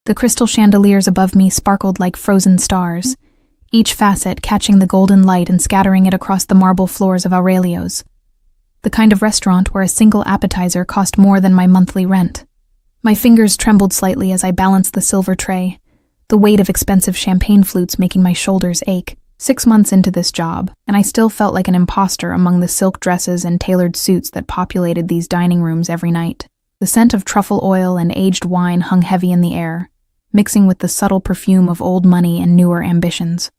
The crystal chandeliers above me sparkled like frozen stars, each facet catching the golden light and scattering it across the marble floors of Aurelio's, the kind of restaurant where a single appetizer cost more than my monthly rent. My fingers trembled slightly as I balanced the silver tray, the weight of expensive champagne flutes making my shoulders ache. 6 months into this job, and I still felt like an imposter among the silk dresses and tailored suits that populated these dining rooms every night. The scent of truffle oil and aged wine hung heavy in the air, mixing with the subtle perfume of old money and newer ambitions.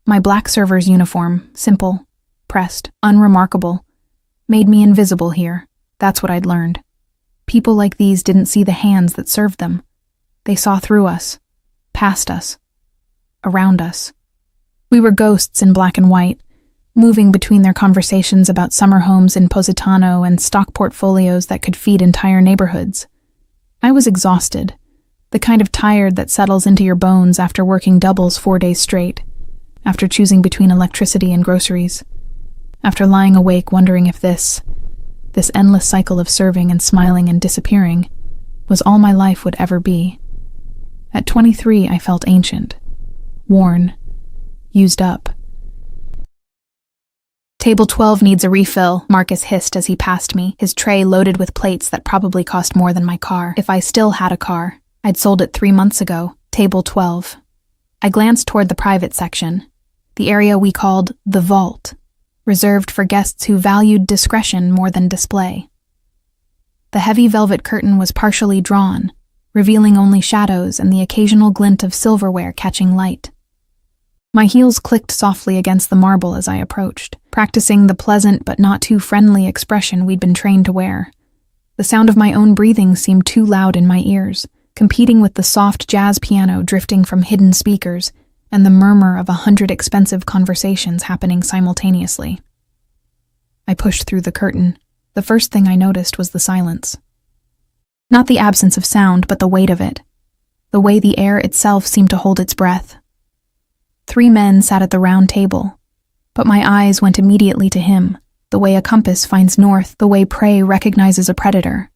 My black server's uniform, simple, pressed, unremarkable, made me invisible here. That's what I'd learned. People like these didn't see the hands that served them. They saw through us, past us, around us. We were ghosts in black and white, moving between their conversations about summer homes in Positano and stock portfolios that could feed entire neighborhoods. I was exhausted, the kind of tired that settles into your bones after working doubles 4 days straight, after choosing between electricity and groceries, after lying awake wondering if this endless cycle of serving and smiling and disappearing was all my life would ever be. At 23, I felt ancient, worn, used up. "Table 12 needs a refill," Marcus hissed as he passed me, his tray loaded with plates that probably cost more than my car. If I still had a car, I'd sold it 3 months ago. Table 12. I glanced toward the private section, the area we called the vault, reserved for guests who valued discretion more than display. The heavy velvet curtain was partially drawn, revealing only shadows and the occasional glint of silverware catching light. My heels clicked softly against the marble as I approached, practicing the pleasant but not too friendly expression we'd been trained to wear. The sound of my own breathing seemed too loud in my ears, competing with the soft jazz piano drifting from hidden speakers and the murmur of 100 expensive conversations happening simultaneously. I pushed through the curtain. The first thing I noticed was the silence. Not the absence of sound, but the weight of it. The way the air itself seemed to hold its breath. 3 men sat at the round table, but my eyes went immediately to him, the way a compass finds north, the way prey recognizes a predator.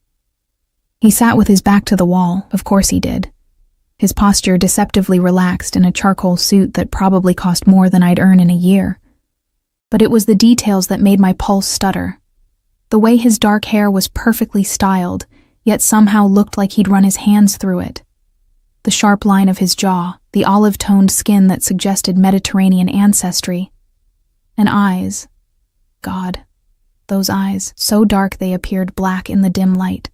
He sat with his back to the wall, of course he did, his posture deceptively relaxed in a charcoal suit that probably cost more than I'd earn in a year. But it was the details that made my pulse stutter. The way his dark hair was perfectly styled, yet somehow looked like he'd run his hands through it. The sharp line of his jaw, the olive-toned skin that suggested Mediterranean ancestry, and eyes. God, those eyes, so dark they appeared black in the dim light,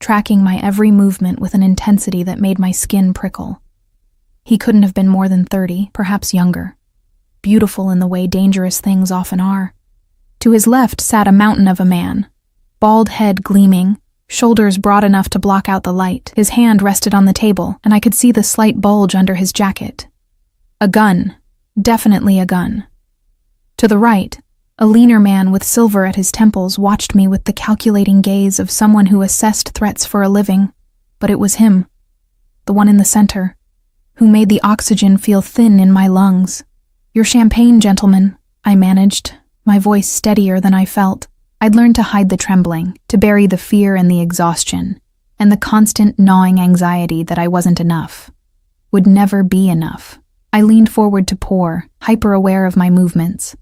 tracking my every movement with an intensity that made my skin prickle. He couldn't have been more than 30, perhaps younger, beautiful in the way dangerous things often are. To his left sat a mountain of a man, bald head gleaming, shoulders broad enough to block out the light. His hand rested on the table, and I could see the slight bulge under his jacket. A gun. Definitely a gun. To the right, a leaner man with silver at his temples watched me with the calculating gaze of someone who assessed threats for a living. But it was him, the one in the center, who made the oxygen feel thin in my lungs. "Your champagne, gentlemen," I managed, my voice steadier than I felt. I'd learned to hide the trembling, to bury the fear and the exhaustion, and the constant gnawing anxiety that I wasn't enough, would never be enough. I leaned forward to pour, hyper-aware of my movements,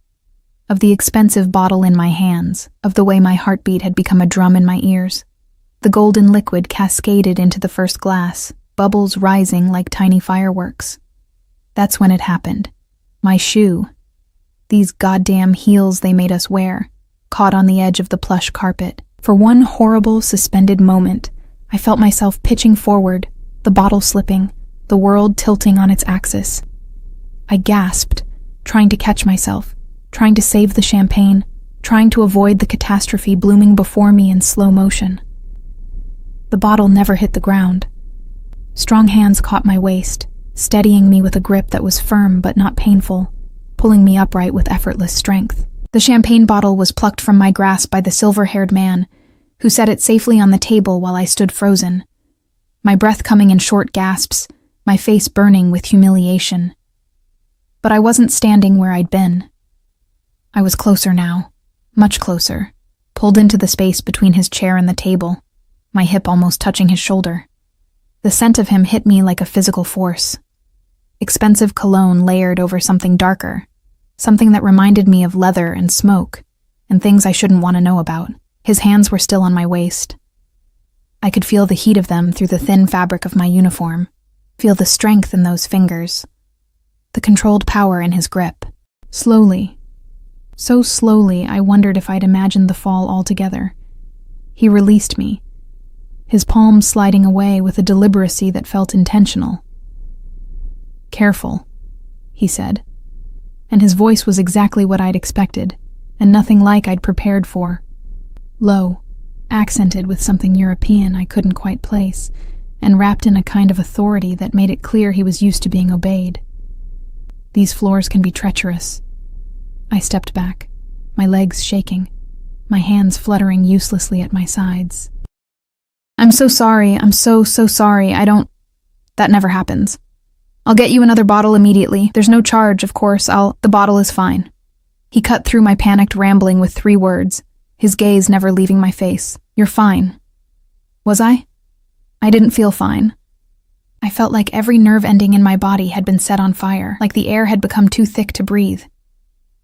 of the expensive bottle in my hands, of the way my heartbeat had become a drum in my ears. The golden liquid cascaded into the first glass, bubbles rising like tiny fireworks. That's when it happened. My shoe, these goddamn heels they made us wear, caught on the edge of the plush carpet. For one horrible, suspended moment, I felt myself pitching forward, the bottle slipping, the world tilting on its axis. I gasped, trying to catch myself, trying to save the champagne, trying to avoid the catastrophe blooming before me in slow motion. The bottle never hit the ground. Strong hands caught my waist, steadying me with a grip that was firm but not painful, pulling me upright with effortless strength. The champagne bottle was plucked from my grasp by the silver-haired man, who set it safely on the table while I stood frozen, my breath coming in short gasps, my face burning with humiliation. But I wasn't standing where I'd been. I was closer now, much closer, pulled into the space between his chair and the table, my hip almost touching his shoulder. The scent of him hit me like a physical force. Expensive cologne layered over something darker, something that reminded me of leather and smoke, and things I shouldn't want to know about. His hands were still on my waist. I could feel the heat of them through the thin fabric of my uniform, feel the strength in those fingers, the controlled power in his grip. Slowly, so slowly, I wondered if I'd imagined the fall altogether. He released me, his palms sliding away with a deliberacy that felt intentional. "Careful," he said, and his voice was exactly what I'd expected, and nothing like I'd prepared for. Low, accented with something European I couldn't quite place, and wrapped in a kind of authority that made it clear he was used to being obeyed. "These floors can be treacherous." I stepped back, my legs shaking, my hands fluttering uselessly at my sides. "I'm so sorry, I'm so sorry, That never happens. I'll get you another bottle immediately. There's no charge, of course, The bottle is fine." He cut through my panicked rambling with 3 words, his gaze never leaving my face. "You're fine." Was I? I didn't feel fine. I felt like every nerve ending in my body had been set on fire, like the air had become too thick to breathe,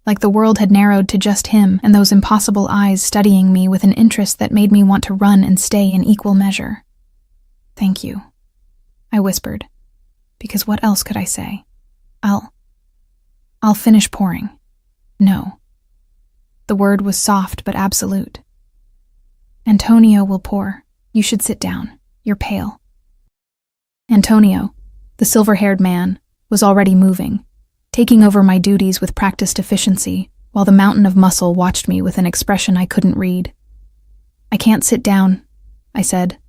like the world had narrowed to just him and those impossible eyes studying me with an interest that made me want to run and stay in equal measure. "Thank you," I whispered, because what else could I say? I'll finish pouring." "No." The word was soft but absolute. "Antonio will pour. You should sit down. You're pale." Antonio, the silver-haired man, was already moving, taking over my duties with practiced efficiency, while the mountain of muscle watched me with an expression I couldn't read. "I can't sit down," I said,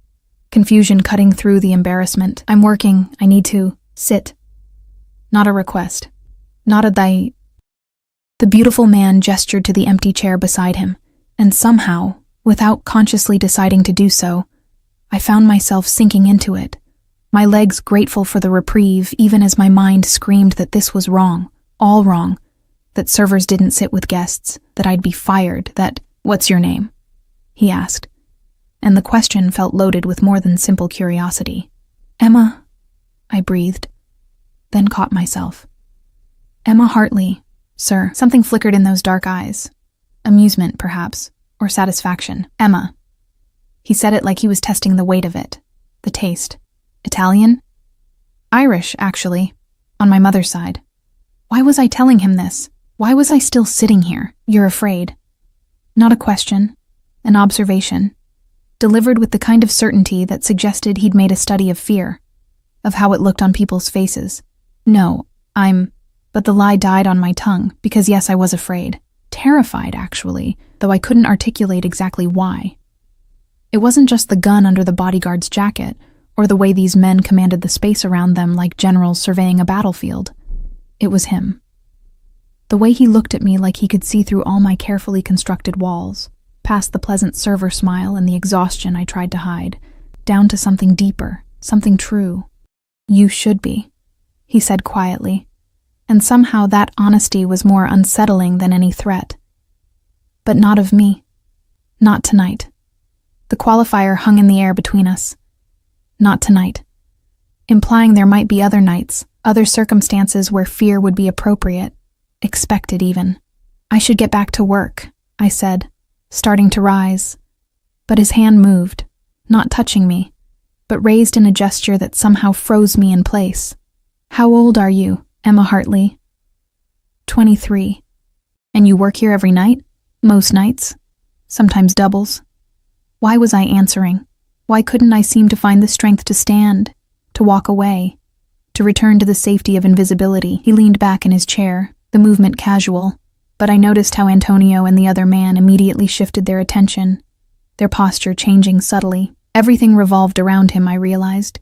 confusion cutting through the embarrassment. "I'm working. I need to sit." "Not a request. Not a The beautiful man gestured to the empty chair beside him, and somehow, without consciously deciding to do so, I found myself sinking into it, my legs grateful for the reprieve even as my mind screamed that this was wrong, all wrong, that servers didn't sit with guests, that I'd be fired, that— "What's your name?" he asked, and the question felt loaded with more than simple curiosity. "Emma," I breathed, then caught myself. "Emma Hartley, sir." Something flickered in those dark eyes. Amusement, perhaps, or satisfaction. "Emma." He said it like he was testing the weight of it, the taste. "Italian?" "Irish, actually, on my mother's side." Why was I telling him this? Why was I still sitting here? "You're afraid." Not a question, an observation, delivered with the kind of certainty that suggested he'd made a study of fear, of how it looked on people's faces. "No, But the lie died on my tongue, because yes, I was afraid. Terrified, actually, though I couldn't articulate exactly why. It wasn't just the gun under the bodyguard's jacket, or the way these men commanded the space around them like generals surveying a battlefield. It was him. The way he looked at me like he could see through all my carefully constructed walls, past the pleasant server smile and the exhaustion I tried to hide, down to something deeper, something true. "You should be," he said quietly, and somehow that honesty was more unsettling than any threat. But not of me. Not tonight. The qualifier hung in the air between us. Not tonight. Implying there might be other nights, other circumstances where fear would be appropriate, expected even. "I should get back to work," I said, starting to rise. But his hand moved, not touching me, but raised in a gesture that somehow froze me in place. "How old are you, Emma Hartley?" 23. "And you work here every night?" "Most nights. Sometimes doubles." Why was I answering? Why couldn't I seem to find the strength to stand, to walk away, to return to the safety of invisibility? He leaned back in his chair, the movement casual, but I noticed how Antonio and the other man immediately shifted their attention, their posture changing subtly. Everything revolved around him, I realized.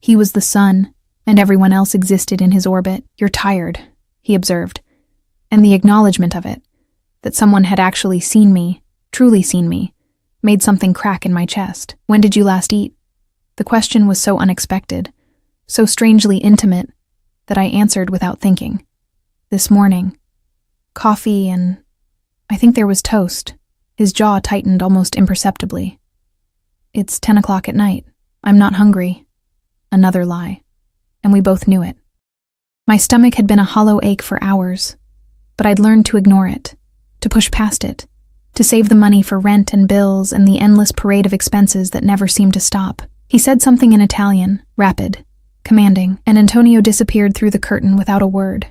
He was the sun, and everyone else existed in his orbit. "You're tired," he observed, and the acknowledgement of it, that someone had actually seen me, truly seen me, made something crack in my chest. "When did you last eat?" The question was so unexpected, so strangely intimate, that I answered without thinking. "This morning. Coffee and I think there was toast." His jaw tightened almost imperceptibly. "It's 10 o'clock at night. I'm not hungry." Another lie. And we both knew it. My stomach had been a hollow ache for hours, but I'd learned to ignore it, to push past it, to save the money for rent and bills and the endless parade of expenses that never seemed to stop. He said something in Italian, rapid, commanding, and Antonio disappeared through the curtain without a word.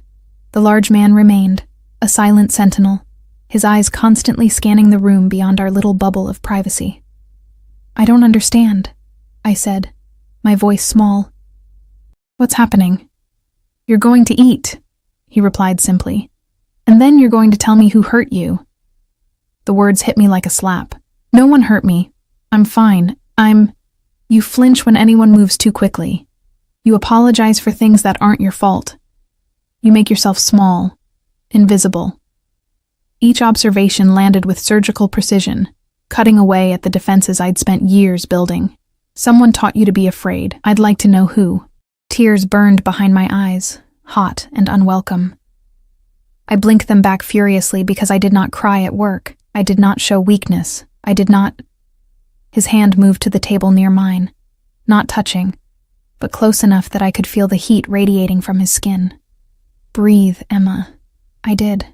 The large man remained, a silent sentinel, his eyes constantly scanning the room beyond our little bubble of privacy. "I don't understand," I said, my voice small. "What's happening?" "You're going to eat," he replied simply. "And then you're going to tell me who hurt you." The words hit me like a slap. "No one hurt me. I'm fine. You flinch when anyone moves too quickly. You apologize for things that aren't your fault. You make yourself small, invisible." Each observation landed with surgical precision, cutting away at the defenses I'd spent years building. "Someone taught you to be afraid. I'd like to know who." Tears burned behind my eyes, hot and unwelcome. I blinked them back furiously because I did not cry at work. I did not show weakness. I did not... His hand moved to the table near mine, not touching, but close enough that I could feel the heat radiating from his skin. "Breathe, Emma." I did,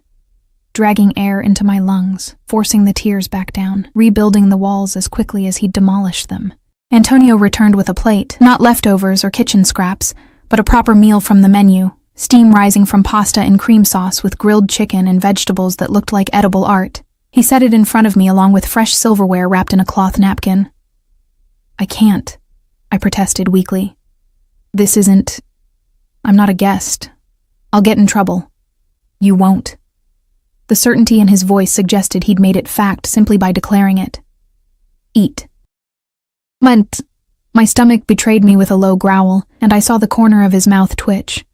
dragging air into my lungs, forcing the tears back down, rebuilding the walls as quickly as he'd demolished them. Antonio returned with a plate, not leftovers or kitchen scraps, but a proper meal from the menu, steam rising from pasta and cream sauce with grilled chicken and vegetables that looked like edible art. He set it in front of me along with fresh silverware wrapped in a cloth napkin. "I can't," I protested weakly. I'm not a guest. I'll get in trouble." "You won't." The certainty in his voice suggested he'd made it fact simply by declaring it. "Eat." My stomach betrayed me with a low growl, and I saw the corner of his mouth twitch.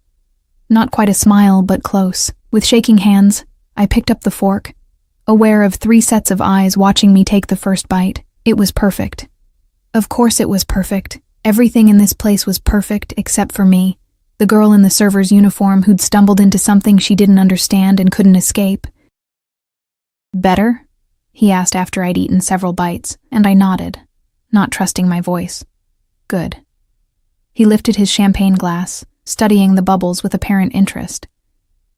Not quite a smile, but close. With shaking hands, I picked up the fork, aware of 3 sets of eyes watching me take the first bite. It was perfect. Of course it was perfect. Everything in this place was perfect except for me, the girl in the server's uniform who'd stumbled into something she didn't understand and couldn't escape. "Better?" he asked after I'd eaten several bites, and I nodded, not trusting my voice. "Good." He lifted his champagne glass, studying the bubbles with apparent interest,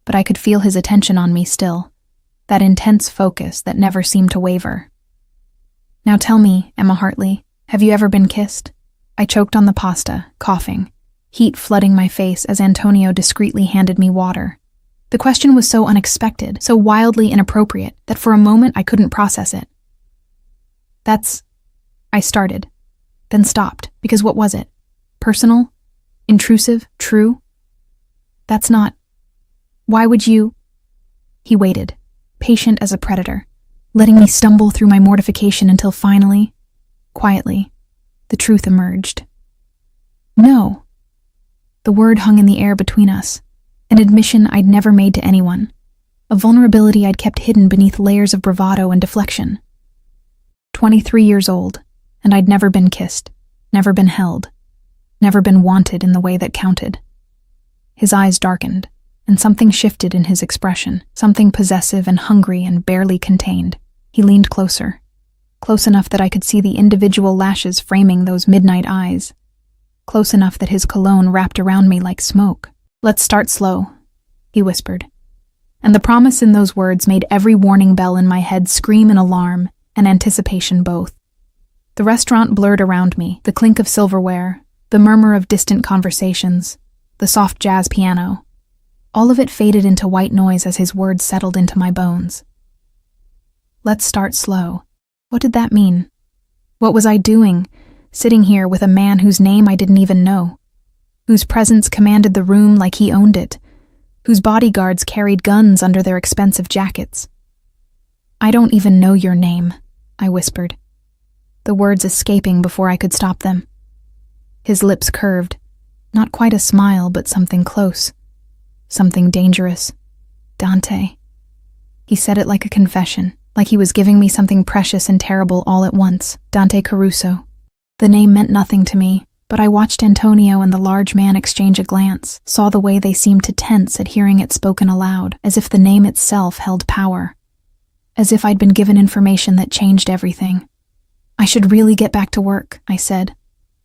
but I could feel his attention on me still, that intense focus that never seemed to waver. "Now tell me, Emma Hartley, have you ever been kissed?" I choked on the pasta, coughing, heat flooding my face as Antonio discreetly handed me water. The question was so unexpected, so wildly inappropriate, that for a moment I couldn't process it. I started, then stopped, because what was it? Personal? Intrusive? True? That's not... Why would you... He waited, patient as a predator, letting me stumble through my mortification until finally, quietly, the truth emerged. "No." The word hung in the air between us, an admission I'd never made to anyone, a vulnerability I'd kept hidden beneath layers of bravado and deflection. 23 years old, and I'd never been kissed, never been held, never been wanted in the way that counted. His eyes darkened, and something shifted in his expression, something possessive and hungry and barely contained. He leaned closer, close enough that I could see the individual lashes framing those midnight eyes, close enough that his cologne wrapped around me like smoke. "Let's start slow," he whispered, and the promise in those words made every warning bell in my head scream in alarm and anticipation both. The restaurant blurred around me, the clink of silverware, the murmur of distant conversations, the soft jazz piano. All of it faded into white noise as his words settled into my bones. Let's start slow. What did that mean? What was I doing, sitting here with a man whose name I didn't even know, whose presence commanded the room like he owned it, whose bodyguards carried guns under their expensive jackets? "I don't even know your name," I whispered, the words escaping before I could stop them. His lips curved, not quite a smile, but something close, something dangerous. "Dante." He said it like a confession, like he was giving me something precious and terrible all at once. Dante Caruso. The name meant nothing to me, but I watched Antonio and the large man exchange a glance, saw the way they seemed to tense at hearing it spoken aloud, as if the name itself held power, as if I'd been given information that changed everything. "I should really get back to work," I said,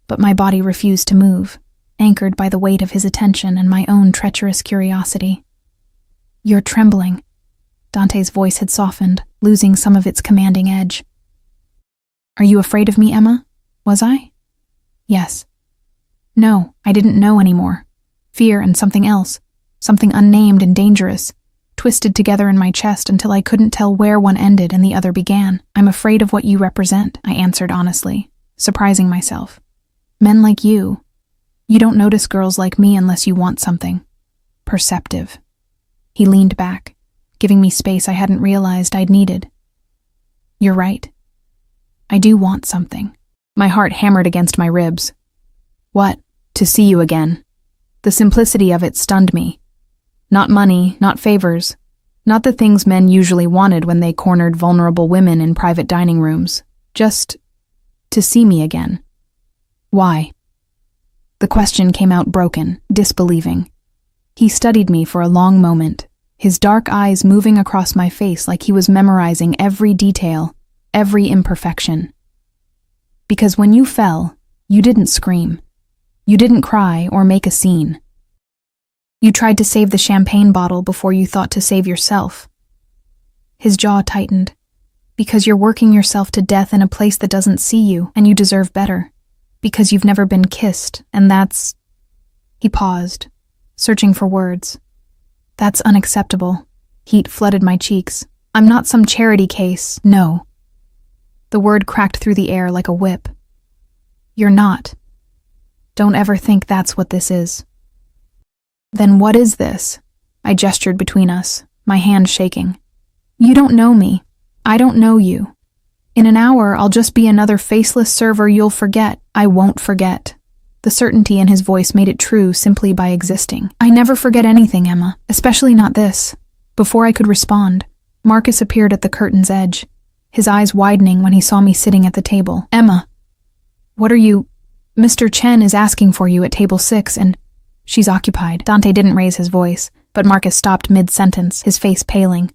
but my body refused to move. anchored by the weight of his attention and my own treacherous curiosity. "You're trembling." Dante's voice had softened, losing some of its commanding edge. "Are you afraid of me, Emma? Was I?" "Yes." "No, I didn't know anymore. Fear and something else, something unnamed and dangerous, twisted together in my chest until I couldn't tell where one ended and the other began. I'm afraid of what you represent," I answered honestly, surprising myself. "Men like you don't notice girls like me unless you want something. Perceptive." He leaned back, giving me space I hadn't realized I'd needed. "You're right. I do want something." My heart hammered against my ribs. "What?" "To see you again." The simplicity of it stunned me. Not money, not favors, not the things men usually wanted when they cornered vulnerable women in private dining rooms. Just to see me again. "Why?" The question came out broken, disbelieving. He studied me for a long moment, his dark eyes moving across my face like he was memorizing every detail, every imperfection. "Because when you fell, you didn't scream. You didn't cry or make a scene. You tried to save the champagne bottle before you thought to save yourself." His jaw tightened. "Because you're working yourself to death in a place that doesn't see you, and you deserve better. Because you've never been kissed, and that's..." He paused, searching for words. "That's unacceptable." Heat flooded my cheeks. "I'm not some charity case, no." The word cracked through the air like a whip. "You're not. Don't ever think that's what this is." "Then what is this?" I gestured between us, my hand shaking. "You don't know me. I don't know you. In an hour, I'll just be another faceless server you'll forget. I won't forget." The certainty in his voice made it true simply by existing. "I never forget anything, Emma, especially not this." Before I could respond, Marcus appeared at the curtain's edge, his eyes widening when he saw me sitting at the table. "Emma, what are you... Mr. Chen is asking for you at table 6 and she's occupied." Dante didn't raise his voice, but Marcus stopped mid-sentence, his face paling.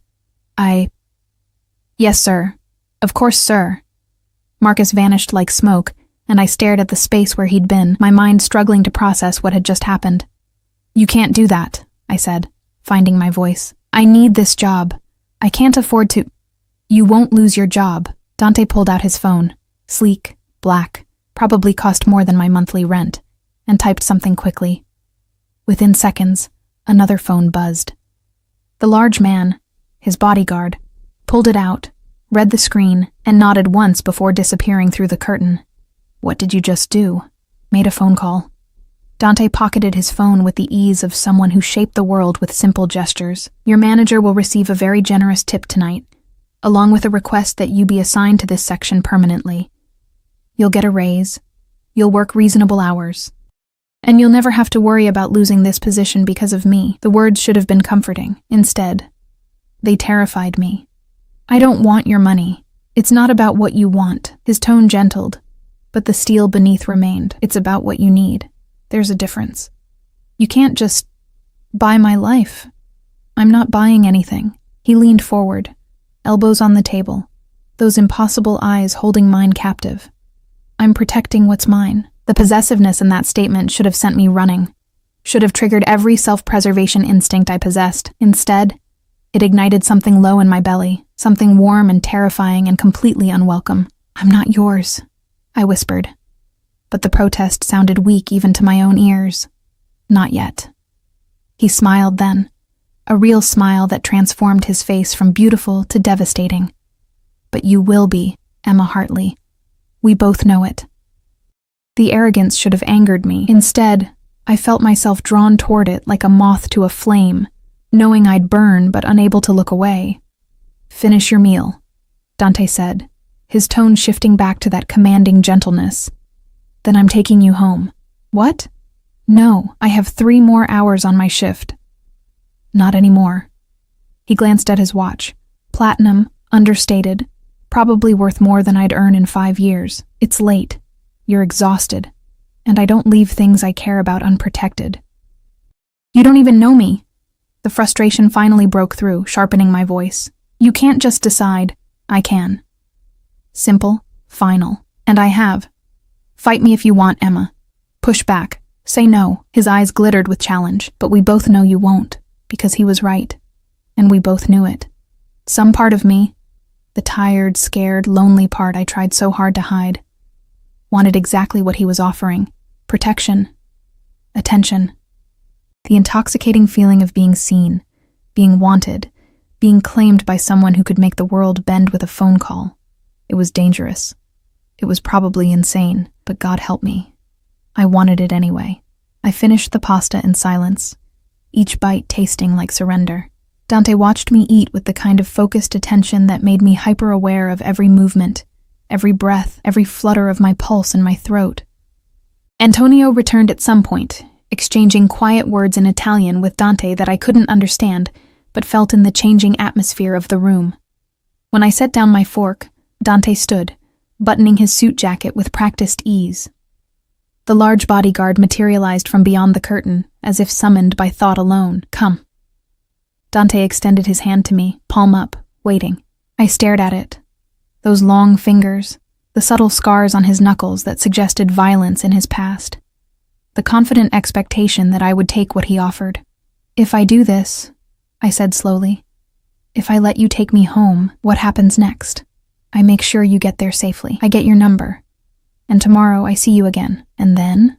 "Yes, sir. Of course, sir." Marcus vanished like smoke, and I stared at the space where he'd been, my mind struggling to process what had just happened. "You can't do that," I said, finding my voice. "I need this job. I can't afford to..." "You won't lose your job." Dante pulled out his phone, sleek, black, probably cost more than my monthly rent, and typed something quickly. Within seconds, another phone buzzed. The large man, his bodyguard, pulled it out, read the screen, and nodded once before disappearing through the curtain. "What did you just do?" "Made a phone call." Dante pocketed his phone with the ease of someone who shaped the world with simple gestures. "Your manager will receive a very generous tip tonight, along with a request that you be assigned to this section permanently. You'll get a raise, you'll work reasonable hours, and you'll never have to worry about losing this position because of me." The words should have been comforting. Instead, they terrified me. "I don't want your money. It's not about what you want." His tone gentled, but the steel beneath remained. "It's about what you need. There's a difference. You can't just buy my life." "I'm not buying anything." He leaned forward, elbows on the table, those impossible eyes holding mine captive. "I'm protecting what's mine." The possessiveness in that statement should have sent me running, should have triggered every self-preservation instinct I possessed. Instead, it ignited something low in my belly, something warm and terrifying and completely unwelcome. "I'm not yours," I whispered. But the protest sounded weak even to my own ears. "Not yet." He smiled then, a real smile that transformed his face from beautiful to devastating. "But you will be, Emma Hartley. We both know it." The arrogance should have angered me. Instead, I felt myself drawn toward it like a moth to a flame, knowing I'd burn but unable to look away. "Finish your meal," Dante said, his tone shifting back to that commanding gentleness. "Then I'm taking you home." "What?" "No, I have 3 more hours on my shift." "Not anymore." He glanced at his watch. Platinum, understated, probably worth more than I'd earn in 5 years. "It's late. You're exhausted, and I don't leave things I care about unprotected." "You don't even know me." The frustration finally broke through, sharpening my voice. "You can't just decide. I can." Simple, final, and I have. "Fight me if you want, Emma. Push back. Say no." His eyes glittered with challenge. "But we both know you won't," because he was right. And we both knew it. Some part of me, the tired, scared, lonely part I tried so hard to hide, wanted exactly what he was offering: protection, attention. The intoxicating feeling of being seen, being wanted, being claimed by someone who could make the world bend with a phone call. It was dangerous. It was probably insane, but God help me. I wanted it anyway. I finished the pasta in silence, each bite tasting like surrender. Dante watched me eat with the kind of focused attention that made me hyper-aware of every movement, every breath, every flutter of my pulse in my throat. Antonio returned at some point, exchanging quiet words in Italian with Dante that I couldn't understand, but felt in the changing atmosphere of the room. When I set down my fork, Dante stood, buttoning his suit jacket with practiced ease. The large bodyguard materialized from beyond the curtain, as if summoned by thought alone. "Come." Dante extended his hand to me, palm up, waiting. I stared at it. Those long fingers, the subtle scars on his knuckles that suggested violence in his past. The confident expectation that I would take what he offered. "If I do this," I said slowly, "if I let you take me home, what happens next? I make sure you get there safely. I get your number. And tomorrow I see you again. And then?"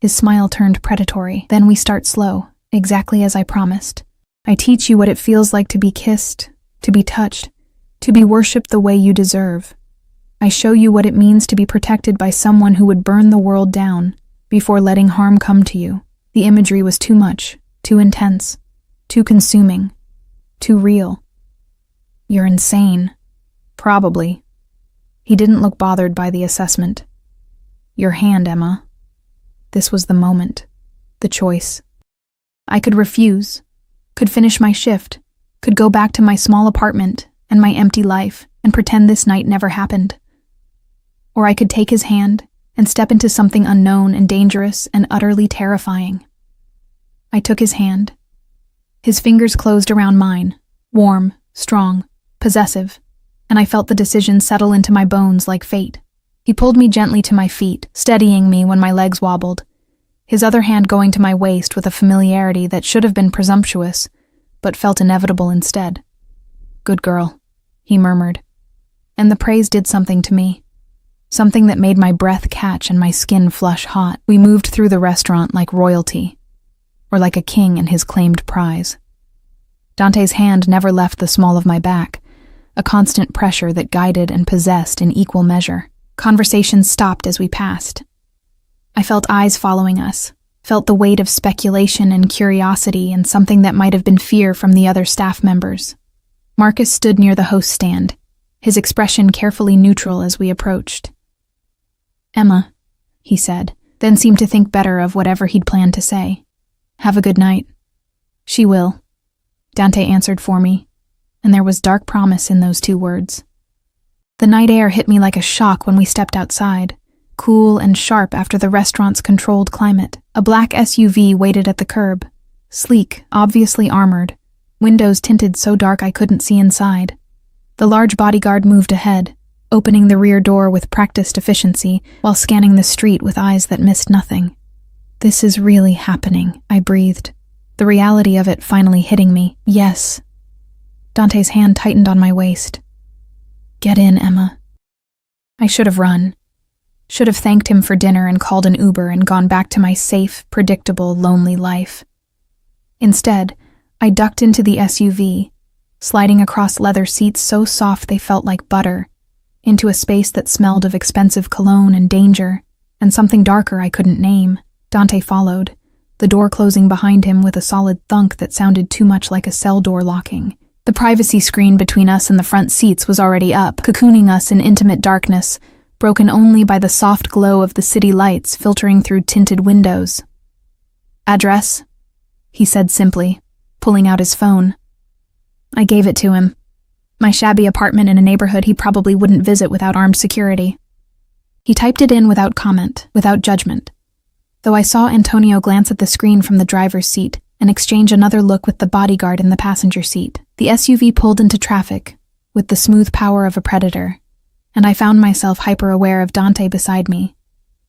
His smile turned predatory. "Then we start slow, exactly as I promised. I teach you what it feels like to be kissed, to be touched, to be worshipped the way you deserve. I show you what it means to be protected by someone who would burn the world down before letting harm come to you." The imagery was too much, too intense, too consuming, too real. "You're insane." "Probably." He didn't look bothered by the assessment. "Your hand, Emma." This was the moment, the choice. I could refuse, could finish my shift, could go back to my small apartment and my empty life and pretend this night never happened. Or I could take his hand and step into something unknown and dangerous and utterly terrifying. I took his hand. His fingers closed around mine, warm, strong, possessive, and I felt the decision settle into my bones like fate. He pulled me gently to my feet, steadying me when my legs wobbled, his other hand going to my waist with a familiarity that should have been presumptuous, but felt inevitable instead. "Good girl," he murmured, and the praise did something to me. Something that made my breath catch and my skin flush hot. We moved through the restaurant like royalty, or like a king and his claimed prize. Dante's hand never left the small of my back, a constant pressure that guided and possessed in equal measure. Conversations stopped as we passed. I felt eyes following us, felt the weight of speculation and curiosity and something that might have been fear from the other staff members. Marcus stood near the host stand, his expression carefully neutral as we approached. "Emma," he said, then seemed to think better of whatever he'd planned to say. "Have a good night." "She will," Dante answered for me, and there was dark promise in those two words. The night air hit me like a shock when we stepped outside, cool and sharp after the restaurant's controlled climate. A black SUV waited at the curb, sleek, obviously armored, windows tinted so dark I couldn't see inside. The large bodyguard moved ahead, opening the rear door with practiced efficiency while scanning the street with eyes that missed nothing. "This is really happening," I breathed, the reality of it finally hitting me. "Yes." Dante's hand tightened on my waist. "Get in, Emma." I should have run. Should have thanked him for dinner and called an Uber and gone back to my safe, predictable, lonely life. Instead, I ducked into the SUV, sliding across leather seats so soft they felt like butter, into a space that smelled of expensive cologne and danger, and something darker I couldn't name. Dante followed, the door closing behind him with a solid thunk that sounded too much like a cell door locking. The privacy screen between us and the front seats was already up, cocooning us in intimate darkness, broken only by the soft glow of the city lights filtering through tinted windows. "Address?" he said simply, pulling out his phone. I gave it to him. My shabby apartment in a neighborhood he probably wouldn't visit without armed security. He typed it in without comment, without judgment, though I saw Antonio glance at the screen from the driver's seat and exchange another look with the bodyguard in the passenger seat. The SUV pulled into traffic, with the smooth power of a predator, and I found myself hyper-aware of Dante beside me,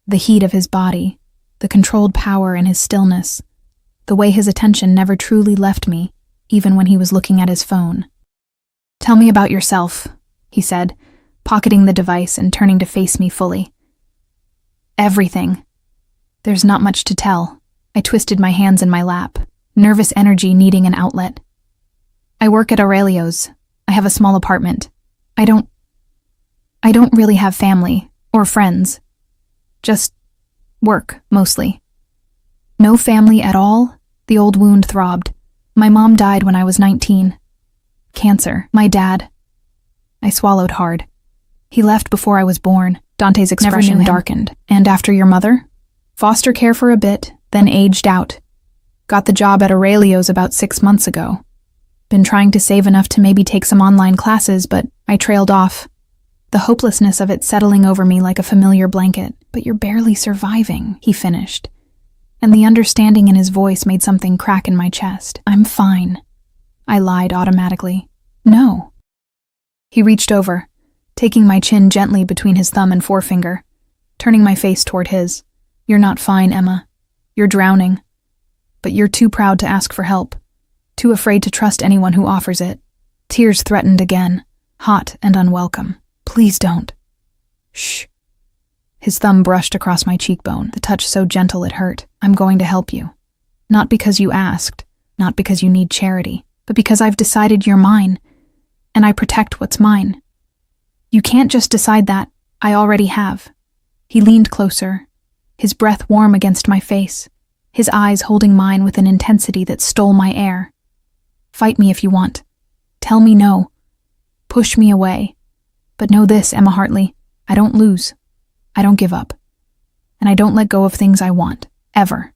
the heat of his body, the controlled power in his stillness, the way his attention never truly left me, even when he was looking at his phone. "Tell me about yourself," he said, pocketing the device and turning to face me fully. "Everything." "There's not much to tell." I twisted my hands in my lap, nervous energy needing an outlet. "I work at Aurelio's. I have a small apartment. I don't really have family or friends. Just work, mostly." "No family at all?" The old wound throbbed. "My mom died when I was 19. Cancer. My dad." I swallowed hard. "He left before I was born." Dante's expression darkened. "And after your mother?" "Foster care for a bit, then aged out. Got the job at Aurelio's about 6 months ago. Been trying to save enough to maybe take some online classes, but I trailed off. The hopelessness of it settling over me like a familiar blanket. "But you're barely surviving," he finished, and the understanding in his voice made something crack in my chest. "I'm fine." I lied automatically. "No." He reached over, taking my chin gently between his thumb and forefinger, turning my face toward his. "You're not fine, Emma. You're drowning. But you're too proud to ask for help, too afraid to trust anyone who offers it." Tears threatened again, hot and unwelcome. "Please don't." "Shh." His thumb brushed across my cheekbone, the touch so gentle it hurt. "I'm going to help you. Not because you asked, not because you need charity, but because I've decided you're mine, and I protect what's mine. You can't just decide that. I already have." He leaned closer, his breath warm against my face, his eyes holding mine with an intensity that stole my air. "Fight me if you want. Tell me no. Push me away. But know this, Emma Hartley, I don't lose. I don't give up. And I don't let go of things I want, ever."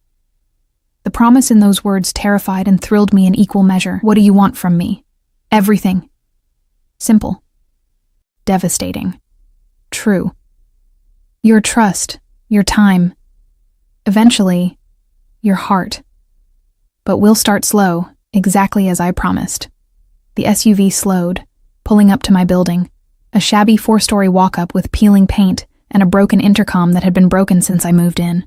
The promise in those words terrified and thrilled me in equal measure. "What do you want from me?" "Everything." Simple. Devastating. True. Your trust, your time. Eventually, your heart. But we'll start slow, exactly as I promised. The SUV slowed, pulling up to my building, a shabby 4-story walk-up with peeling paint and a broken intercom that had been broken since I moved in.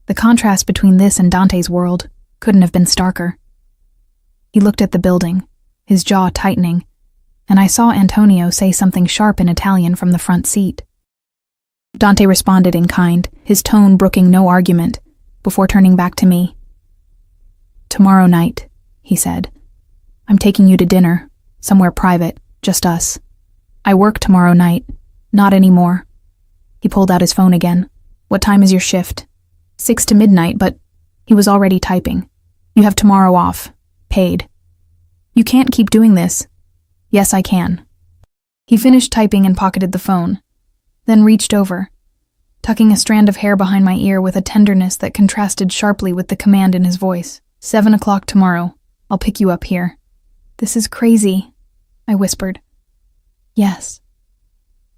The contrast between this and Dante's world couldn't have been starker. He looked at the building, his jaw tightening, and I saw Antonio say something sharp in Italian from the front seat. Dante responded in kind, his tone brooking no argument, before turning back to me. "Tomorrow night," he said. "I'm taking you to dinner, somewhere private, just us. I work tomorrow night, not anymore." He pulled out his phone again. "What time is your shift?" 6 to midnight, but he was already typing. "You have tomorrow off, paid." "You can't keep doing this." "Yes, I can." He finished typing and pocketed the phone, then reached over, tucking a strand of hair behind my ear with a tenderness that contrasted sharply with the command in his voice. 7 o'clock tomorrow. I'll pick you up here." "This is crazy," I whispered. "Yes."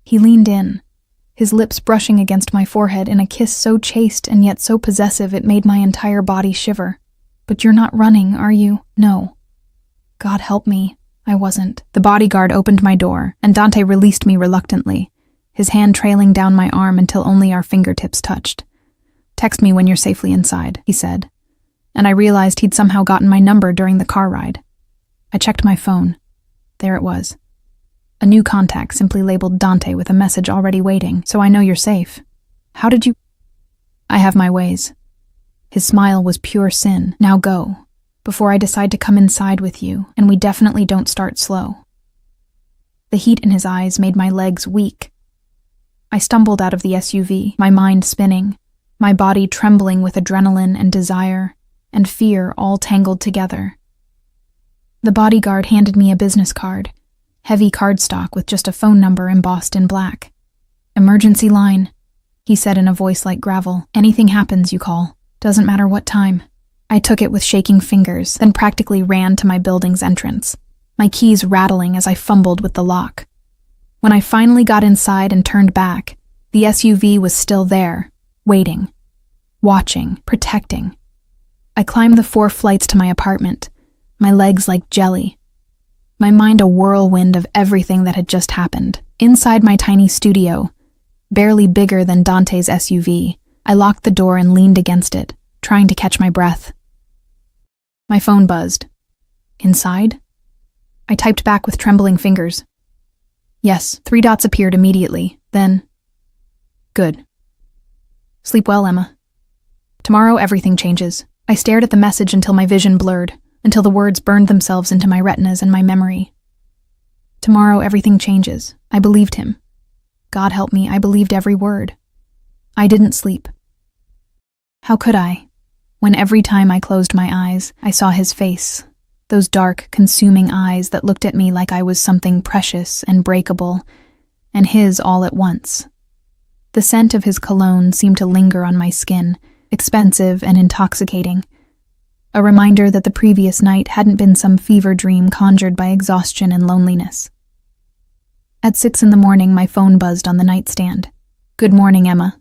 He leaned in, his lips brushing against my forehead in a kiss so chaste and yet so possessive it made my entire body shiver. "But you're not running, are you?" "No." God help me, I wasn't. The bodyguard opened my door, and Dante released me reluctantly, his hand trailing down my arm until only our fingertips touched. "Text me when you're safely inside," he said, and I realized he'd somehow gotten my number during the car ride. I checked my phone. There it was. A new contact simply labeled Dante with a message already waiting. "So I know you're safe. How did you—" "I have my ways." His smile was pure sin. "Now go, before I decide to come inside with you, and we definitely don't start slow." The heat in his eyes made my legs weak. I stumbled out of the SUV, my mind spinning, my body trembling with adrenaline and desire and fear all tangled together. The bodyguard handed me a business card, heavy cardstock with just a phone number embossed in black. "Emergency line," he said in a voice like gravel. "Anything happens, you call. Doesn't matter what time." I took it with shaking fingers, then practically ran to my building's entrance, my keys rattling as I fumbled with the lock. When I finally got inside and turned back, the SUV was still there, waiting, watching, protecting. I climbed the 4 flights to my apartment, my legs like jelly, my mind a whirlwind of everything that had just happened. Inside my tiny studio, barely bigger than Dante's SUV, I locked the door and leaned against it, trying to catch my breath. My phone buzzed. Inside? I typed back with trembling fingers. Yes, 3 dots appeared immediately. Then, good. Sleep well, Emma. Tomorrow everything changes. I stared at the message until my vision blurred, until the words burned themselves into my retinas and my memory. Tomorrow everything changes. I believed him. God help me, I believed every word. I didn't sleep. How could I, when every time I closed my eyes, I saw his face, those dark, consuming eyes that looked at me like I was something precious and breakable, and his all at once. The scent of his cologne seemed to linger on my skin, expensive and intoxicating, a reminder that the previous night hadn't been some fever dream conjured by exhaustion and loneliness. At 6 a.m, my phone buzzed on the nightstand. Good morning, Emma.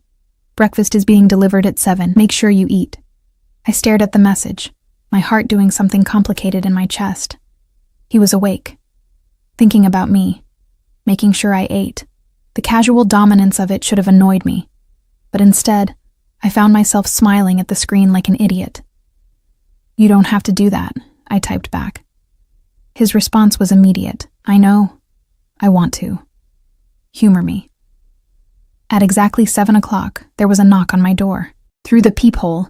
Breakfast is being delivered at 7. Make sure you eat. I stared at the message, my heart doing something complicated in my chest. He was awake, thinking about me, making sure I ate. The casual dominance of it should have annoyed me, but instead, I found myself smiling at the screen like an idiot. You don't have to do that, I typed back. His response was immediate. I know. I want to. Humor me. At exactly 7 o'clock, there was a knock on my door. Through the peephole,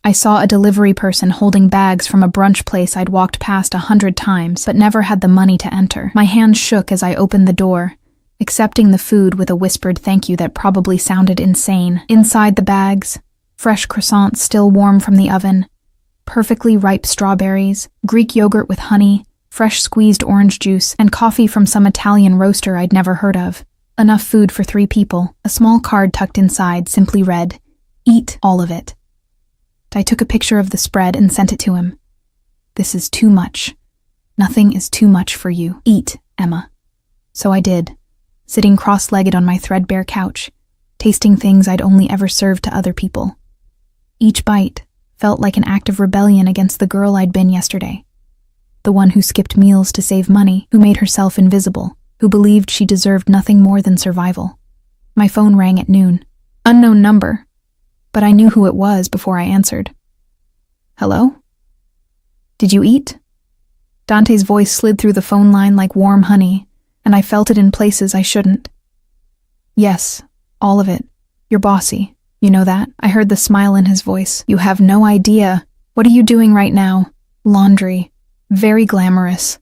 I saw a delivery person holding bags from a brunch place I'd walked past 100 times, but never had the money to enter. My hand shook as I opened the door, accepting the food with a whispered thank you that probably sounded insane. Inside the bags, fresh croissants still warm from the oven, perfectly ripe strawberries, Greek yogurt with honey, fresh squeezed orange juice, and coffee from some Italian roaster I'd never heard of. Enough food for 3 people. A small card tucked inside simply read, "Eat all of it." I took a picture of the spread and sent it to him. This is too much. Nothing is too much for you. Eat, Emma. So I did, sitting cross-legged on my threadbare couch, tasting things I'd only ever served to other people. Each bite felt like an act of rebellion against the girl I'd been yesterday. The one who skipped meals to save money, who made herself invisible, who believed she deserved nothing more than survival. My phone rang at noon. Unknown number, but I knew who it was before I answered. Hello? Did you eat? Dante's voice slid through the phone line like warm honey, and I felt it in places I shouldn't. Yes, all of it. You're bossy. You know that? I heard the smile in his voice. You have no idea. What are you doing right now? Laundry. Very glamorous.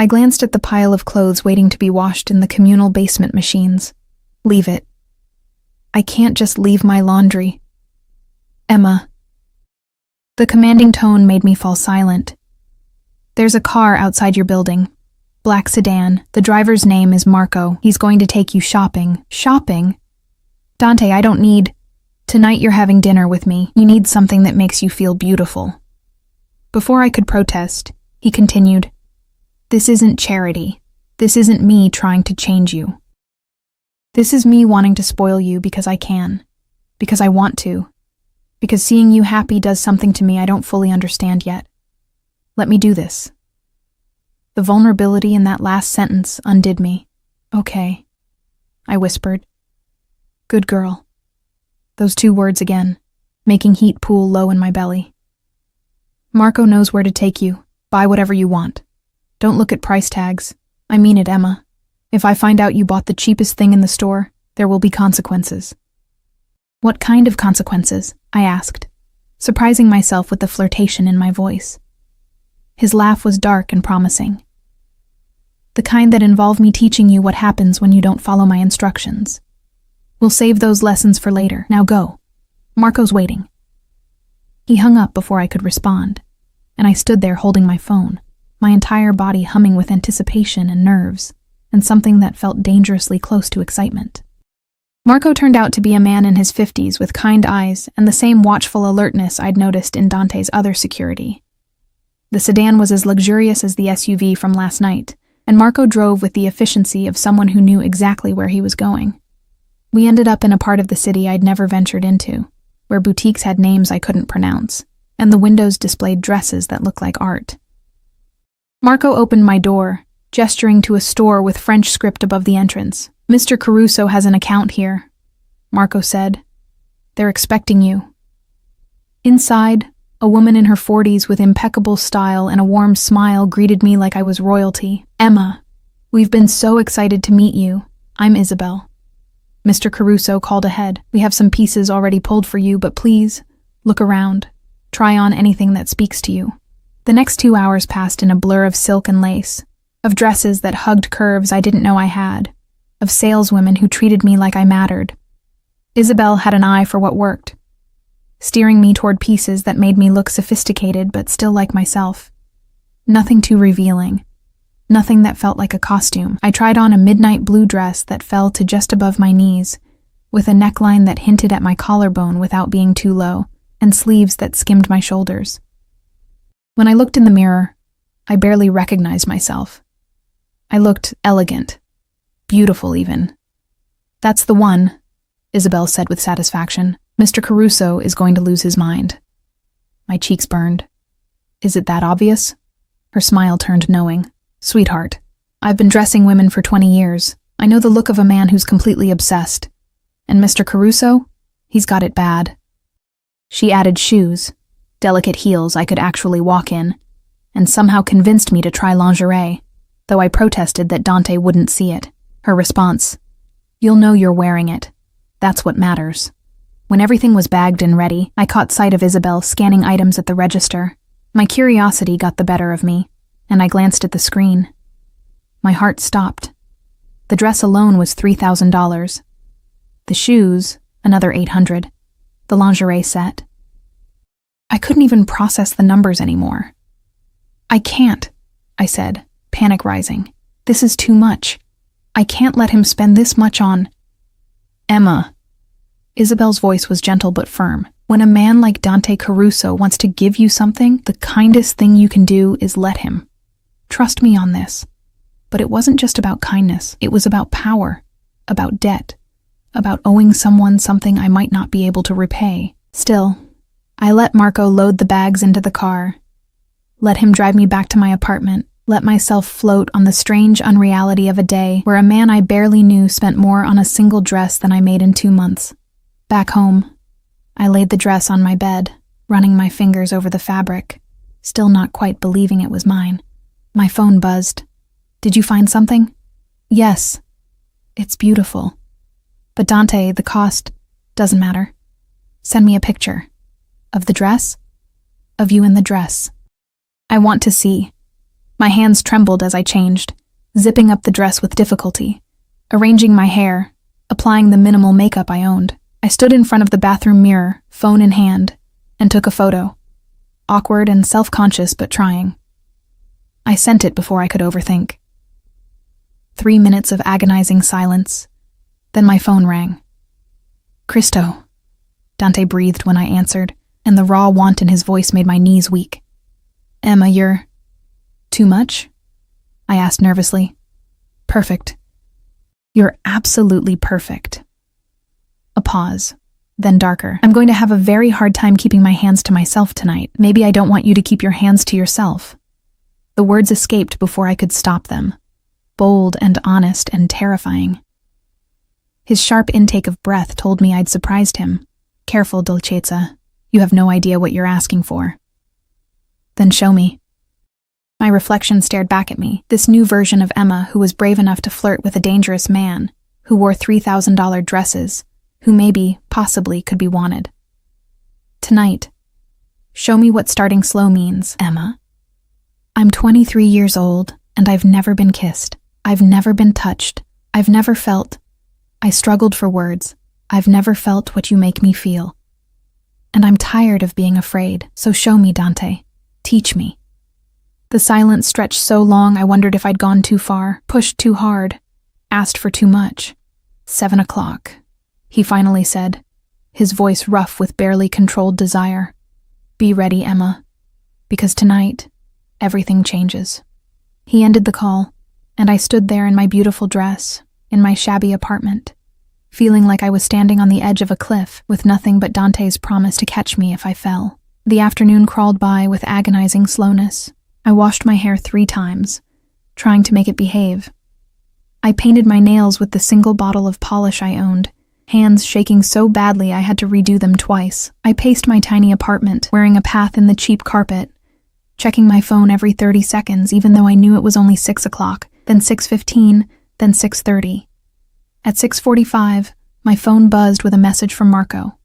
I glanced at the pile of clothes waiting to be washed in the communal basement machines. Leave it. I can't just leave my laundry. Emma. The commanding tone made me fall silent. There's a car outside your building. Black sedan. The driver's name is Marco. He's going to take you shopping. Shopping? Dante, I don't need... Tonight you're having dinner with me. You need something that makes you feel beautiful. Before I could protest, he continued, This isn't charity. This isn't me trying to change you. This is me wanting to spoil you because I can. Because I want to. Because seeing you happy does something to me I don't fully understand yet. Let me do this. The vulnerability in that last sentence undid me. Okay, I whispered. Good girl. Those 2 words again, making heat pool low in my belly. Marco knows where to take you. Buy whatever you want. Don't look at price tags. I mean it, Emma. If I find out you bought the cheapest thing in the store, there will be consequences. What kind of consequences? I asked, surprising myself with the flirtation in my voice. His laugh was dark and promising. The kind that involve me teaching you what happens when you don't follow my instructions. We'll save those lessons for later. Now go. Marco's waiting. He hung up before I could respond, and I stood there holding my phone, my entire body humming with anticipation and nerves, and something that felt dangerously close to excitement. Marco turned out to be a man in his 50s with kind eyes and the same watchful alertness I'd noticed in Dante's other security. The sedan was as luxurious as the SUV from last night, and Marco drove with the efficiency of someone who knew exactly where he was going. We ended up in a part of the city I'd never ventured into, where boutiques had names I couldn't pronounce, and the windows displayed dresses that looked like art. Marco opened my door, gesturing to a store with French script above the entrance. Mr. Caruso has an account here, Marco said. They're expecting you." Inside, a woman in her 40s with impeccable style and a warm smile greeted me like I was royalty. "Emma, we've been so excited to meet you. I'm Isabel." Mr. Caruso called ahead. "We have some pieces already pulled for you, but please, look around. Try on anything that speaks to you." The next 2 hours passed in a blur of silk and lace, of dresses that hugged curves I didn't know I had, of saleswomen who treated me like I mattered. Isabel had an eye for what worked, steering me toward pieces that made me look sophisticated but still like myself. Nothing too revealing. Nothing that felt like a costume. I tried on a midnight blue dress that fell to just above my knees, with a neckline that hinted at my collarbone without being too low, and sleeves that skimmed my shoulders. When I looked in the mirror, I barely recognized myself. I looked elegant, beautiful even. "That's the one," Isabel said with satisfaction. "Mr. Caruso is going to lose his mind." My cheeks burned. "Is it that obvious?" Her smile turned knowing. "Sweetheart, I've been dressing women for 20 years. I know the look of a man who's completely obsessed. And Mr. Caruso? He's got it bad." She added shoes, delicate heels I could actually walk in, and somehow convinced me to try lingerie, though I protested that Dante wouldn't see it. Her response: "You'll know you're wearing it. That's what matters." When everything was bagged and ready, I caught sight of Isabel scanning items at the register. My curiosity got the better of me, and I glanced at the screen. My heart stopped. The dress alone was $3,000. The shoes, another $800. The lingerie set. I couldn't even process the numbers anymore. "I can't," I said, panic rising. "This is too much. I can't let him spend this much on—" "Emma." Isabel's voice was gentle but firm. "When a man like Dante Caruso wants to give you something, the kindest thing you can do is let him. Trust me on this." But it wasn't just about kindness. It was about power, about debt, about owing someone something I might not be able to repay. Still, I let Marco load the bags into the car, let him drive me back to my apartment, let myself float on the strange unreality of a day where a man I barely knew spent more on a single dress than I made in 2 months. Back home, I laid the dress on my bed, running my fingers over the fabric, still not quite believing it was mine. My phone buzzed. "Did you find something?" "Yes. It's beautiful. But Dante, the cost doesn't matter. Send me a picture." "Of the dress?" "Of you in the dress. I want to see." My hands trembled as I changed, zipping up the dress with difficulty, arranging my hair, applying the minimal makeup I owned. I stood in front of the bathroom mirror, phone in hand, and took a photo. Awkward and self-conscious but trying. I sent it before I could overthink. 3 minutes of agonizing silence. Then my phone rang. "Cristo," Dante breathed when I answered, and the raw want in his voice made my knees weak. "Emma, you're too much?" I asked nervously. "Perfect. You're absolutely perfect." A pause, then darker. "I'm going to have a very hard time keeping my hands to myself tonight. Maybe I don't want you to keep your hands to yourself." The words escaped before I could stop them, bold and honest and terrifying. His sharp intake of breath told me I'd surprised him. "Careful, Dolcezza. You have no idea what you're asking for." "Then show me." My reflection stared back at me, this new version of Emma who was brave enough to flirt with a dangerous man, who wore $3,000 dresses, who maybe, possibly, could be wanted. "Tonight. Show me what starting slow means, Emma. I'm 23 years old, and I've never been kissed. I've never been touched. I've never felt—" I struggled for words. "I've never felt what you make me feel. And I'm tired of being afraid, so show me, Dante. Teach me." The silence stretched so long I wondered if I'd gone too far, pushed too hard, asked for too much. 7 o'clock, he finally said, his voice rough with barely controlled desire. "Be ready, Emma, because tonight, everything changes." He ended the call, and I stood there in my beautiful dress, in my shabby apartment, feeling like I was standing on the edge of a cliff with nothing but Dante's promise to catch me if I fell. The afternoon crawled by with agonizing slowness. I washed my hair 3 times, trying to make it behave. I painted my nails with the single bottle of polish I owned, hands shaking so badly I had to redo them twice. I paced my tiny apartment, wearing a path in the cheap carpet, checking my phone every 30 seconds even though I knew it was only 6 o'clock, then 6:15, then 6:30. At 6:45, my phone buzzed with a message from Marco.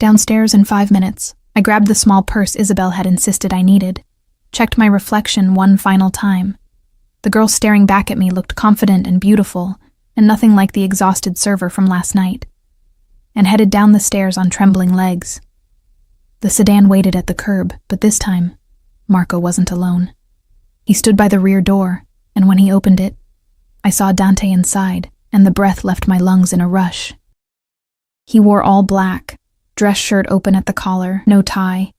Downstairs in 5 minutes. I grabbed the small purse Isabel had insisted I needed, checked my reflection one final time. The girl staring back at me looked confident and beautiful, and nothing like the exhausted server from last night, and headed down the stairs on trembling legs. The sedan waited at the curb, but this time, Marco wasn't alone. He stood by the rear door, and when he opened it, I saw Dante inside, and the breath left my lungs in a rush. He wore all black, dress shirt open at the collar, no tie,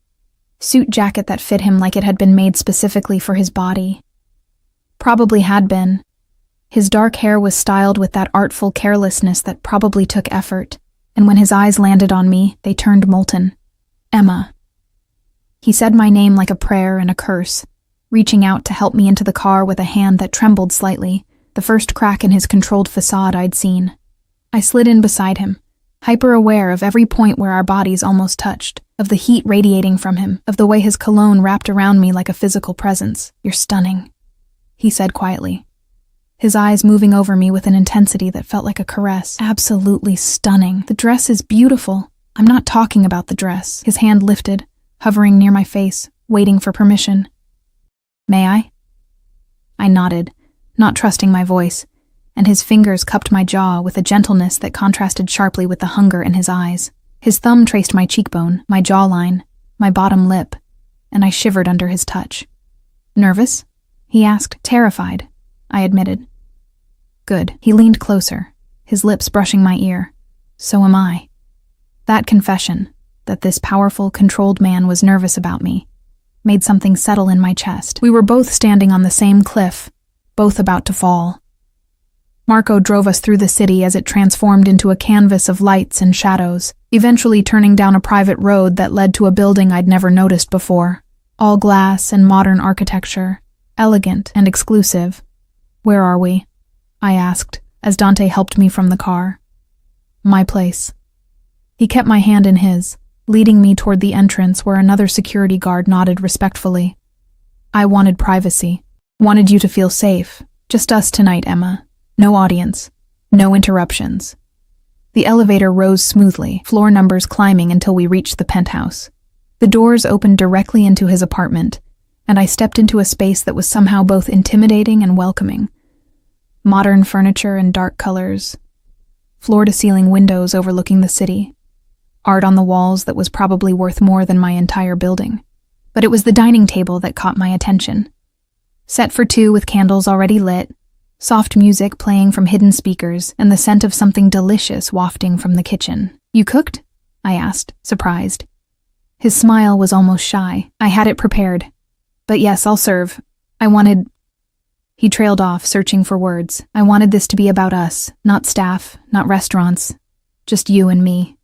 suit jacket that fit him like it had been made specifically for his body. Probably had been. His dark hair was styled with that artful carelessness that probably took effort, and when his eyes landed on me, they turned molten. Emma. He said my name like a prayer and a curse, reaching out to help me into the car with a hand that trembled slightly, the first crack in his controlled facade I'd seen. I slid in beside him, hyper-aware of every point where our bodies almost touched, of the heat radiating from him, of the way his cologne wrapped around me like a physical presence. "You're stunning," he said quietly, his eyes moving over me with an intensity that felt like a caress. "Absolutely stunning. The dress is beautiful. I'm not talking about the dress." His hand lifted, hovering near my face, waiting for permission. "May I?" I nodded, not trusting my voice, and his fingers cupped my jaw with a gentleness that contrasted sharply with the hunger in his eyes. His thumb traced my cheekbone, my jawline, my bottom lip, and I shivered under his touch. "Nervous?" he asked. "Terrified," I admitted. "Good." He leaned closer, his lips brushing my ear. "So am I." That confession, that this powerful, controlled man was nervous about me, made something settle in my chest. We were both standing on the same cliff, both about to fall. Marco drove us through the city as it transformed into a canvas of lights and shadows, eventually turning down a private road that led to a building I'd never noticed before. All glass and modern architecture, elegant and exclusive. "Where are we?" I asked, as Dante helped me from the car. "My place." He kept my hand in his, leading me toward the entrance where another security guard nodded respectfully. "I wanted privacy. Wanted you to feel safe. Just us tonight, Emma. No audience. No interruptions." The elevator rose smoothly, floor numbers climbing until we reached the penthouse. The doors opened directly into his apartment, and I stepped into a space that was somehow both intimidating and welcoming. Modern furniture and dark colors, floor-to-ceiling windows overlooking the city, art on the walls that was probably worth more than my entire building. But it was the dining table that caught my attention. Set for two with candles already lit, soft music playing from hidden speakers, and the scent of something delicious wafting from the kitchen. "You cooked?" I asked, surprised. His smile was almost shy. "I had it prepared. But yes, I'll serve. I wanted..." He trailed off, searching for words. "I wanted this to be about us, not staff, not restaurants. Just you and me."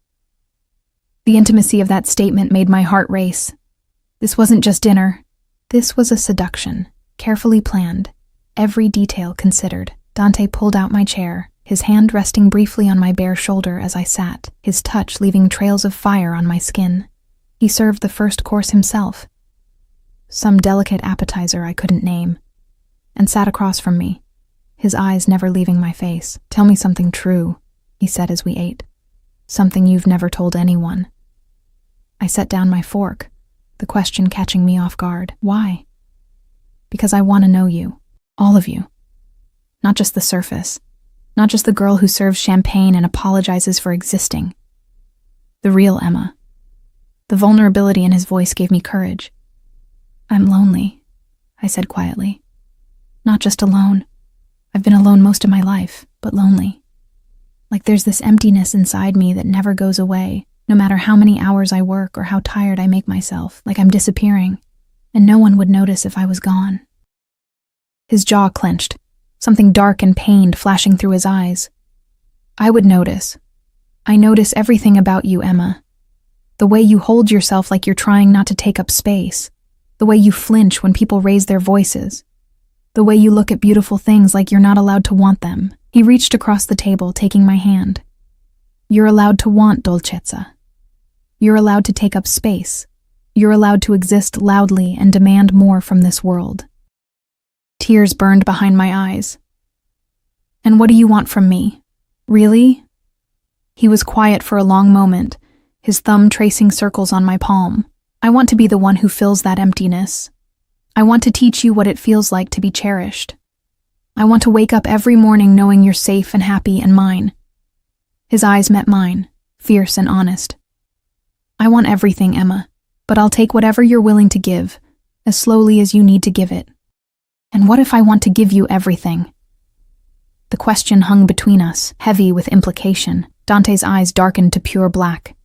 The intimacy of that statement made my heart race. This wasn't just dinner. This was a seduction, carefully planned, every detail considered. Dante pulled out my chair, his hand resting briefly on my bare shoulder as I sat, his touch leaving trails of fire on my skin. He served the first course himself, some delicate appetizer I couldn't name, and sat across from me, his eyes never leaving my face. "Tell me something true," he said as we ate. "Something you've never told anyone." I set down my fork, the question catching me off guard. "Why?" "Because I want to know you. All of you. Not just the surface. Not just the girl who serves champagne and apologizes for existing. The real Emma." The vulnerability in his voice gave me courage. "I'm lonely," I said quietly. "Not just alone. I've been alone most of my life, but lonely. Like there's this emptiness inside me that never goes away, no matter how many hours I work or how tired I make myself, like I'm disappearing, and no one would notice if I was gone." His jaw clenched, something dark and pained flashing through his eyes. "I would notice. I notice everything about you, Emma. The way you hold yourself like you're trying not to take up space. The way you flinch when people raise their voices. The way you look at beautiful things like you're not allowed to want them." He reached across the table, taking my hand. You're allowed to want dolcezza. You're allowed to take up space. You're allowed to exist loudly and demand more from this world. Tears burned behind my eyes. And what do you want from me? Really? He was quiet for a long moment, his thumb tracing circles on my palm. I want to be the one who fills that emptiness. I want to teach you what it feels like to be cherished. I want to wake up every morning knowing you're safe and happy and mine. His eyes met mine, fierce and honest. I want everything, Emma, but I'll take whatever you're willing to give, as slowly as you need to give it. And what if I want to give you everything? The question hung between us, heavy with implication. Dante's eyes darkened to pure black.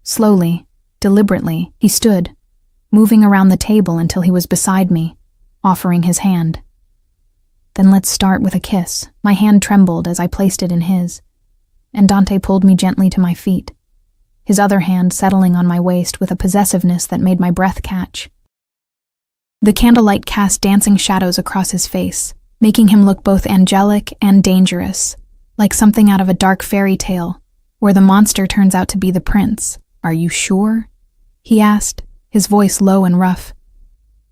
Slowly, deliberately, he stood, moving around the table until he was beside me, offering his hand. Then let's start with a kiss. My hand trembled as I placed it in his, and Dante pulled me gently to my feet, his other hand settling on my waist with a possessiveness that made my breath catch. The candlelight cast dancing shadows across his face, making him look both angelic and dangerous, like something out of a dark fairy tale, where the monster turns out to be the prince. Are you sure? He asked, his voice low and rough.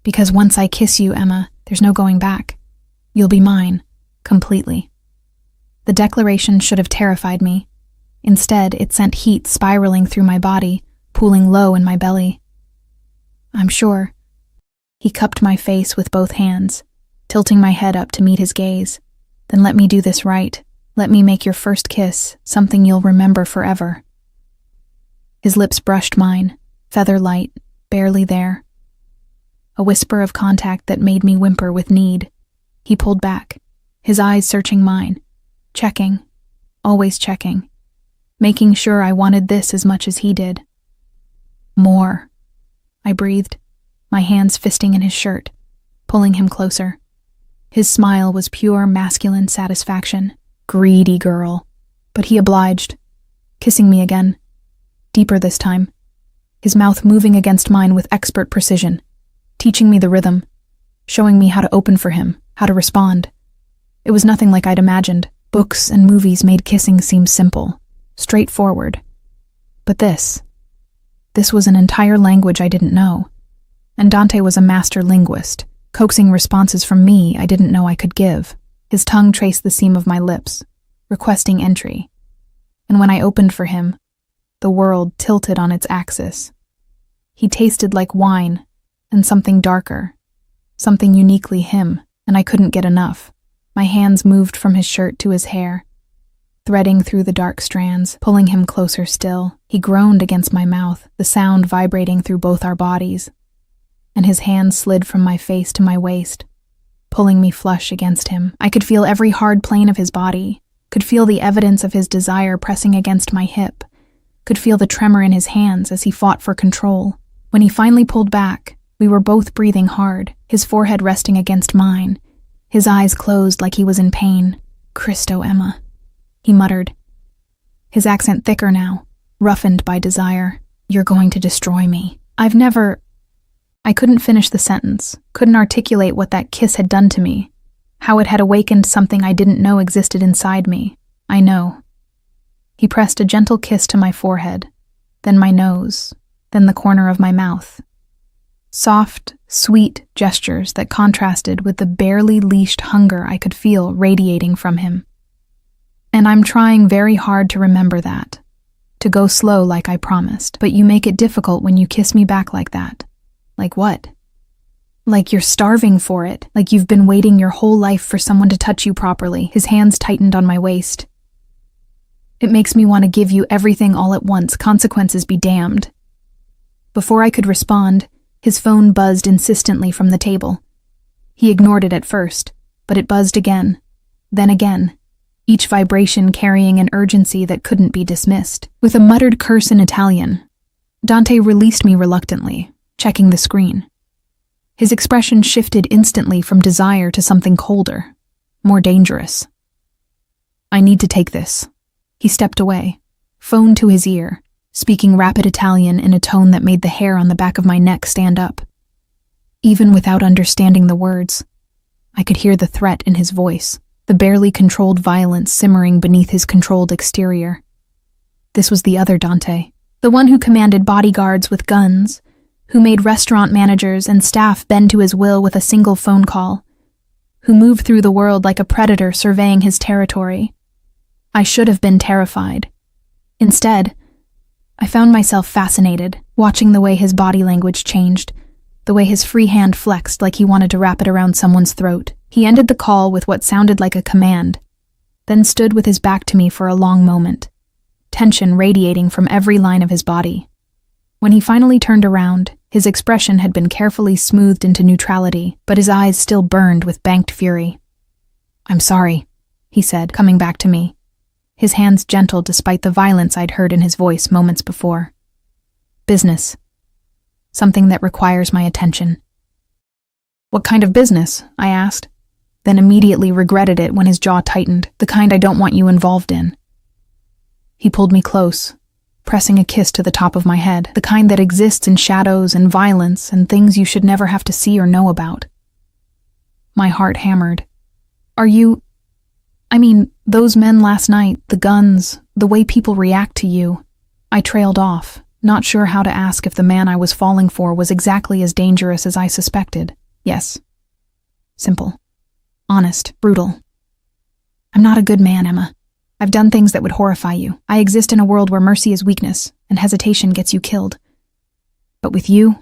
Because once I kiss you, Emma, there's no going back. You'll be mine, completely. The declaration should have terrified me. Instead, it sent heat spiraling through my body, pooling low in my belly. I'm sure. He cupped my face with both hands, tilting my head up to meet his gaze. Then let me do this right. Let me make your first kiss something you'll remember forever. His lips brushed mine, feather light, barely there. A whisper of contact that made me whimper with need. He pulled back, his eyes searching mine, checking, always checking, making sure I wanted this as much as he did. More, I breathed, my hands fisting in his shirt, pulling him closer. His smile was pure masculine satisfaction. Greedy girl. But he obliged, kissing me again, deeper this time, his mouth moving against mine with expert precision, teaching me the rhythm, showing me how to open for him, how to respond. It was nothing like I'd imagined. Books and movies made kissing seem simple, straightforward. But this was an entire language I didn't know, and Dante was a master linguist, coaxing responses from me I didn't know I could give. His tongue traced the seam of my lips, requesting entry. And when I opened for him, the world tilted on its axis. He tasted like wine, and something darker, something uniquely him, and I couldn't get enough. My hands moved from his shirt to his hair, threading through the dark strands, pulling him closer still. He groaned against my mouth, the sound vibrating through both our bodies, and his hands slid from my face to my waist, pulling me flush against him. I could feel every hard plane of his body, could feel the evidence of his desire pressing against my hip, could feel the tremor in his hands as he fought for control. When he finally pulled back, we were both breathing hard, his forehead resting against mine, his eyes closed like he was in pain. Cristo, Emma, he muttered, his accent thicker now, roughened by desire. You're going to destroy me. I couldn't finish the sentence, couldn't articulate what that kiss had done to me, how it had awakened something I didn't know existed inside me. I know. He pressed a gentle kiss to my forehead, then my nose, then the corner of my mouth. Soft, sweet gestures that contrasted with the barely leashed hunger I could feel radiating from him. And I'm trying very hard to remember that, to go slow like I promised, but you make it difficult when you kiss me back like that. Like what? Like you're starving for it, like you've been waiting your whole life for someone to touch you properly. His hands tightened on my waist. It makes me want to give you everything all at once, consequences be damned. Before I could respond, his phone buzzed insistently from the table. He ignored it at first, but it buzzed again, then again, each vibration carrying an urgency that couldn't be dismissed. With a muttered curse in Italian, Dante released me reluctantly, checking the screen. His expression shifted instantly from desire to something colder, more dangerous. I need to take this. He stepped away, phone to his ear, speaking rapid Italian in a tone that made the hair on the back of my neck stand up. Even without understanding the words, I could hear the threat in his voice, the barely controlled violence simmering beneath his controlled exterior. This was the other Dante. The one who commanded bodyguards with guns, who made restaurant managers and staff bend to his will with a single phone call, who moved through the world like a predator surveying his territory. I should have been terrified. Instead, I found myself fascinated, watching the way his body language changed, the way his free hand flexed like he wanted to wrap it around someone's throat. He ended the call with what sounded like a command, then stood with his back to me for a long moment, tension radiating from every line of his body. When he finally turned around, his expression had been carefully smoothed into neutrality, but his eyes still burned with banked fury. "I'm sorry," he said, coming back to me, his hands gentle despite the violence I'd heard in his voice moments before. "Business. Something that requires my attention." "What kind of business?" I asked, then immediately regretted it when his jaw tightened. "The kind I don't want you involved in." He pulled me close, pressing a kiss to the top of my head, the kind that exists in shadows and violence and things you should never have to see or know about. My heart hammered. Those men last night, the guns, the way people react to you." I trailed off, not sure how to ask if the man I was falling for was exactly as dangerous as I suspected. Yes. Simple. Honest. Brutal. "I'm not a good man, Emma. I've done things that would horrify you. I exist in a world where mercy is weakness, and hesitation gets you killed. But with you..."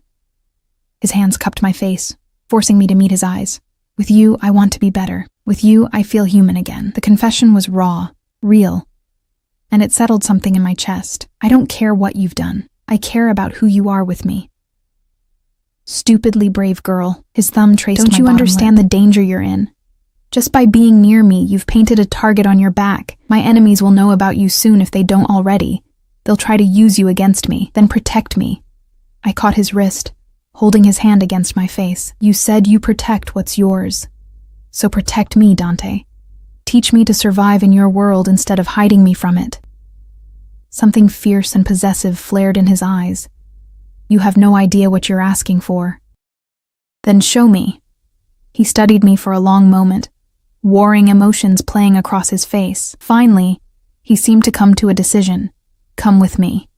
His hands cupped my face, forcing me to meet his eyes. "With you, I want to be better. With you, I feel human again." The confession was raw, real, and it settled something in my chest. "I don't care what you've done. I care about who you are with me." "Stupidly brave girl." His thumb traced my bottom lip. "Don't you understand the danger you're in? Just by being near me, you've painted a target on your back. My enemies will know about you soon if they don't already. They'll try to use you against me, then protect me." I caught his wrist, holding his hand against my face. "You said you protect what's yours. So protect me, Dante. Teach me to survive in your world instead of hiding me from it." Something fierce and possessive flared in his eyes. "You have no idea what you're asking for." "Then show me." He studied me for a long moment, warring emotions playing across his face. Finally, he seemed to come to a decision. "Come with me."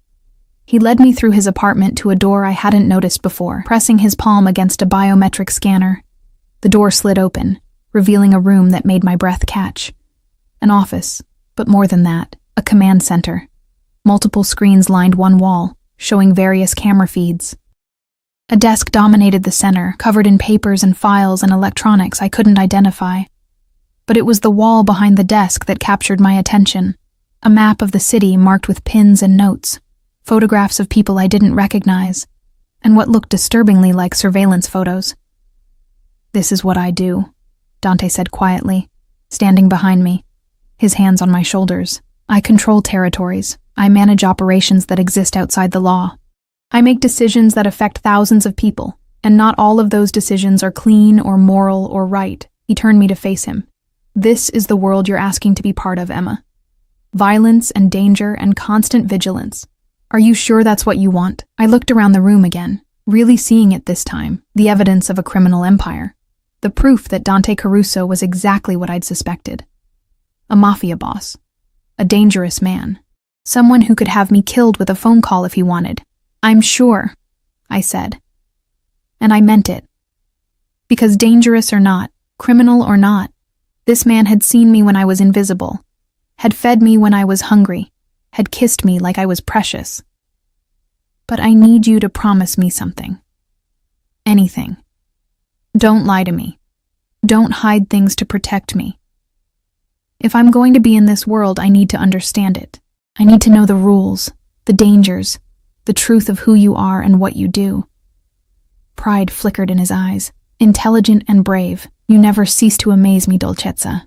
He led me through his apartment to a door I hadn't noticed before, pressing his palm against a biometric scanner. The door slid open, revealing a room that made my breath catch. An office, but more than that, a command center. Multiple screens lined one wall, showing various camera feeds. A desk dominated the center, covered in papers and files and electronics I couldn't identify. But it was the wall behind the desk that captured my attention. A map of the city marked with pins and notes, photographs of people I didn't recognize, and what looked disturbingly like surveillance photos. "This is what I do," Dante said quietly, standing behind me, his hands on my shoulders. "I control territories. I manage operations that exist outside the law. I make decisions that affect thousands of people, and not all of those decisions are clean or moral or right." He turned me to face him. "This is the world you're asking to be part of, Emma. Violence and danger and constant vigilance. Are you sure that's what you want?" I looked around the room again, really seeing it this time, the evidence of a criminal empire. The proof that Dante Caruso was exactly what I'd suspected. A mafia boss. A dangerous man. Someone who could have me killed with a phone call if he wanted. "I'm sure," I said. And I meant it. Because dangerous or not, criminal or not, this man had seen me when I was invisible, had fed me when I was hungry, had kissed me like I was precious. "But I need you to promise me something. Anything. Don't lie to me. Don't hide things to protect me. If I'm going to be in this world, I need to understand it. I need to know the rules, the dangers, the truth of who you are and what you do." Pride flickered in his eyes. "Intelligent and brave. You never cease to amaze me, Dolcezza."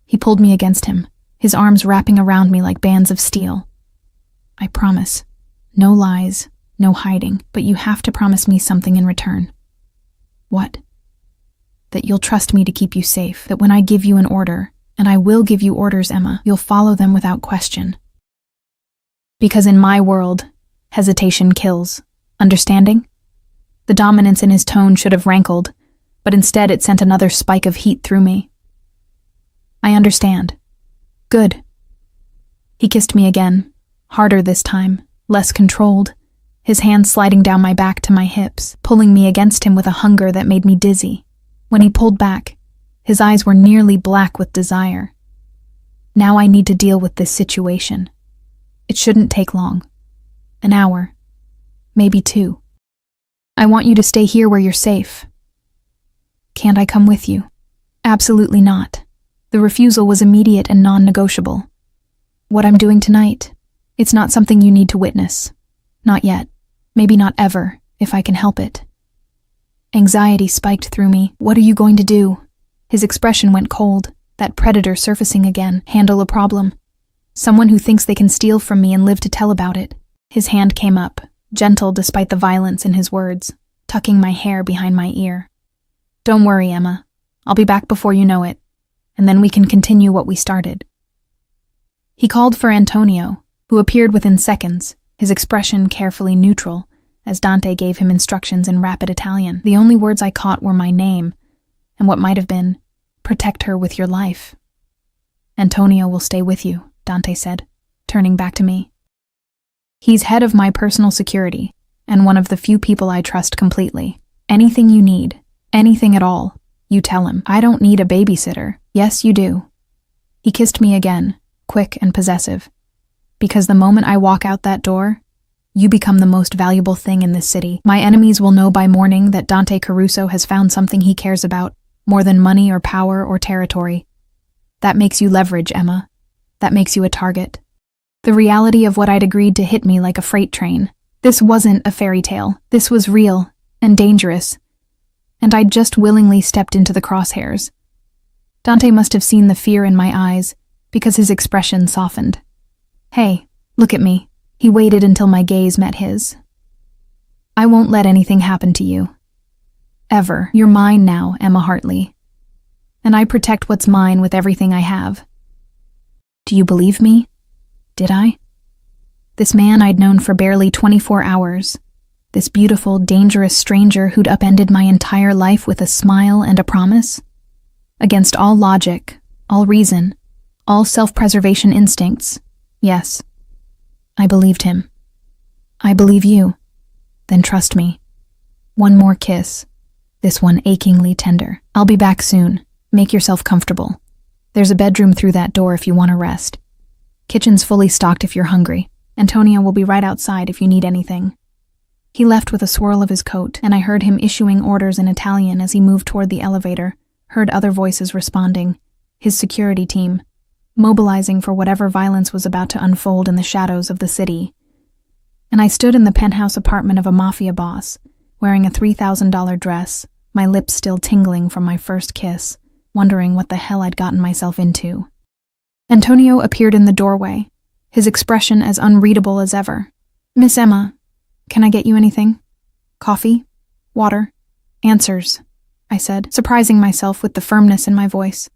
He pulled me against him, his arms wrapping around me like bands of steel. "I promise. No lies, no hiding, but you have to promise me something in return." "What?" "That you'll trust me to keep you safe, that when I give you an order, and I will give you orders, Emma, you'll follow them without question. Because in my world, hesitation kills. Understanding?" The dominance in his tone should have rankled, but instead it sent another spike of heat through me. "I understand." "Good." He kissed me again, Harder this time, less controlled, his hands sliding down my back to my hips, pulling me against him with a hunger that made me dizzy. When he pulled back, his eyes were nearly black with desire. Now I need to deal with this situation. It shouldn't take long. An hour. Maybe 2. I want you to stay here where you're safe. Can't I come with you? Absolutely not. The refusal was immediate and non-negotiable. What I'm doing tonight, it's not something you need to witness. Not yet. Maybe not ever, if I can help it. Anxiety spiked through me. What are you going to do? His expression went cold, that predator surfacing again. Handle a problem. Someone who thinks they can steal from me and live to tell about it. His hand came up, gentle despite the violence in his words, tucking my hair behind my ear. Don't worry, Emma. I'll be back before you know it, and then we can continue what we started. He called for Antonio, who appeared within seconds, his expression carefully neutral, as Dante gave him instructions in rapid Italian. The only words I caught were my name, and what might have been, protect her with your life. Antonio will stay with you, Dante said, turning back to me. He's head of my personal security, and one of the few people I trust completely. Anything you need, anything at all, you tell him. I don't need a babysitter. Yes, you do. He kissed me again, quick and possessive. Because the moment I walk out that door, you become the most valuable thing in this city. My enemies will know by morning that Dante Caruso has found something he cares about, more than money or power or territory. That makes you leverage, Emma. That makes you a target. The reality of what I'd agreed to hit me like a freight train. This wasn't a fairy tale. This was real and dangerous. And I'd just willingly stepped into the crosshairs. Dante must have seen the fear in my eyes, because his expression softened. Hey, look at me. He waited until my gaze met his. I won't let anything happen to you. Ever. You're mine now, Emma Hartley. And I protect what's mine with everything I have. Do you believe me? Did I? This man I'd known for barely 24 hours. This beautiful, dangerous stranger who'd upended my entire life with a smile and a promise? Against all logic, all reason, all self-preservation instincts. Yes. I believed him. I believe you. Then trust me. One more kiss. This one achingly tender. I'll be back soon. Make yourself comfortable. There's a bedroom through that door if you want to rest. Kitchen's fully stocked if you're hungry. Antonio will be right outside if you need anything. He left with a swirl of his coat, and I heard him issuing orders in Italian as he moved toward the elevator, heard other voices responding. His security team, mobilizing for whatever violence was about to unfold in the shadows of the city. And I stood in the penthouse apartment of a mafia boss, wearing a $3,000 dress, my lips still tingling from my first kiss, wondering what the hell I'd gotten myself into. Antonio appeared in the doorway, his expression as unreadable as ever. Miss Emma, can I get you anything? Coffee? Water? Answers, I said, surprising myself with the firmness in my voice.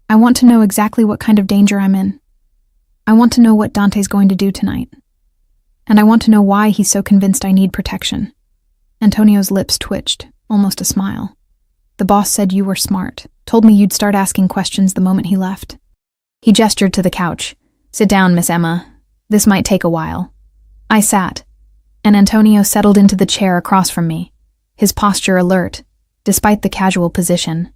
I want to know exactly what kind of danger I'm in. I want to know what Dante's going to do tonight. And I want to know why he's so convinced I need protection. Antonio's lips twitched, almost a smile. The boss said you were smart, told me you'd start asking questions the moment he left. He gestured to the couch. Sit down, Miss Emma. This might take a while. I sat, and Antonio settled into the chair across from me, his posture alert, despite the casual position.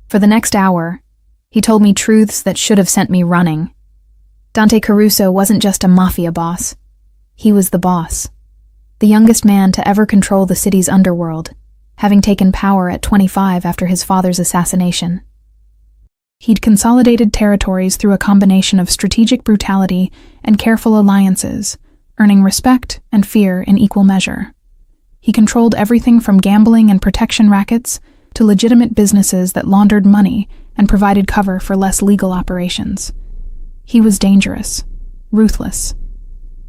For the next hour, he told me truths that should have sent me running. Dante Caruso wasn't just a mafia boss. He was the boss. The youngest man to ever control the city's underworld, having taken power at 25 after his father's assassination. He'd consolidated territories through a combination of strategic brutality and careful alliances, earning respect and fear in equal measure. He controlled everything from gambling and protection rackets to legitimate businesses that laundered money and provided cover for less legal operations. He was dangerous, ruthless,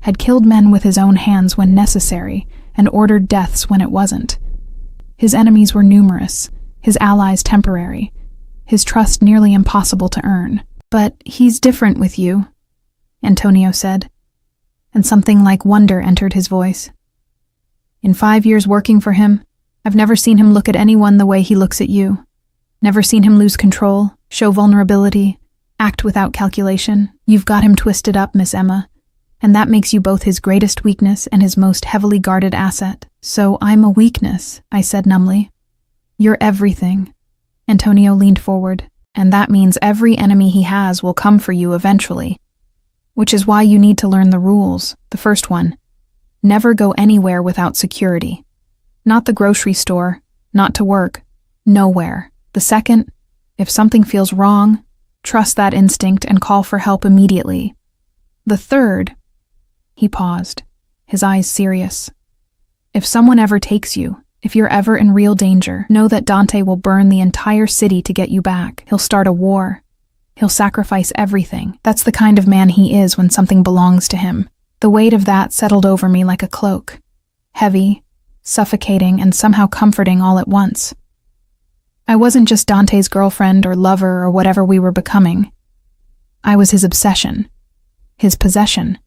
had killed men with his own hands when necessary and ordered deaths when it wasn't. His enemies were numerous, his allies temporary, his trust nearly impossible to earn. But he's different with you, Antonio said, and something like wonder entered his voice. In 5 years working for him, I've never seen him look at anyone the way he looks at you. Never seen him lose control, show vulnerability, act without calculation. You've got him twisted up, Miss Emma, And that makes you both his greatest weakness and his most heavily guarded asset. So I'm a weakness, I said numbly. You're everything. Antonio leaned forward. And that means every enemy he has will come for you eventually. Which is why you need to learn the rules. The first one, never go anywhere without security. Not the grocery store, not to work, nowhere. The second, if something feels wrong, trust that instinct and call for help immediately. The third, he paused, his eyes serious. If someone ever takes you, if you're ever in real danger, know that Dante will burn the entire city to get you back. He'll start a war. He'll sacrifice everything. That's the kind of man he is when something belongs to him. The weight of that settled over me like a cloak. Heavy, suffocating, and somehow comforting all at once. I wasn't just Dante's girlfriend or lover or whatever we were becoming. I was his obsession, his possession,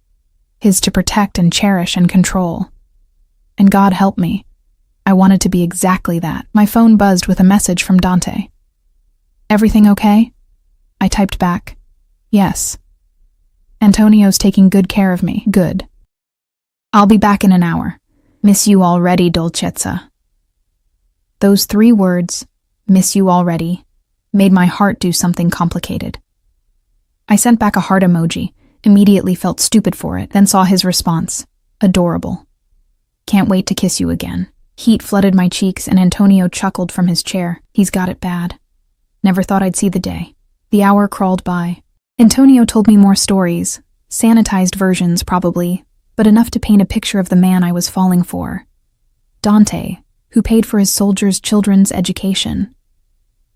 his to protect and cherish and control. And God help me, I wanted to be exactly that. My phone buzzed with a message from Dante. Everything okay? I typed back, yes. Antonio's taking good care of me. Good. I'll be back in an hour. Miss you already, Dolcezza. Those 3 words, miss you already, made my heart do something complicated. I sent back a heart emoji, immediately felt stupid for it, then saw his response. Adorable. Can't wait to kiss you again. Heat flooded my cheeks and Antonio chuckled from his chair. He's got it bad. Never thought I'd see the day. The hour crawled by. Antonio told me more stories, sanitized versions probably, but enough to paint a picture of the man I was falling for. Dante, who paid for his soldiers' children's education.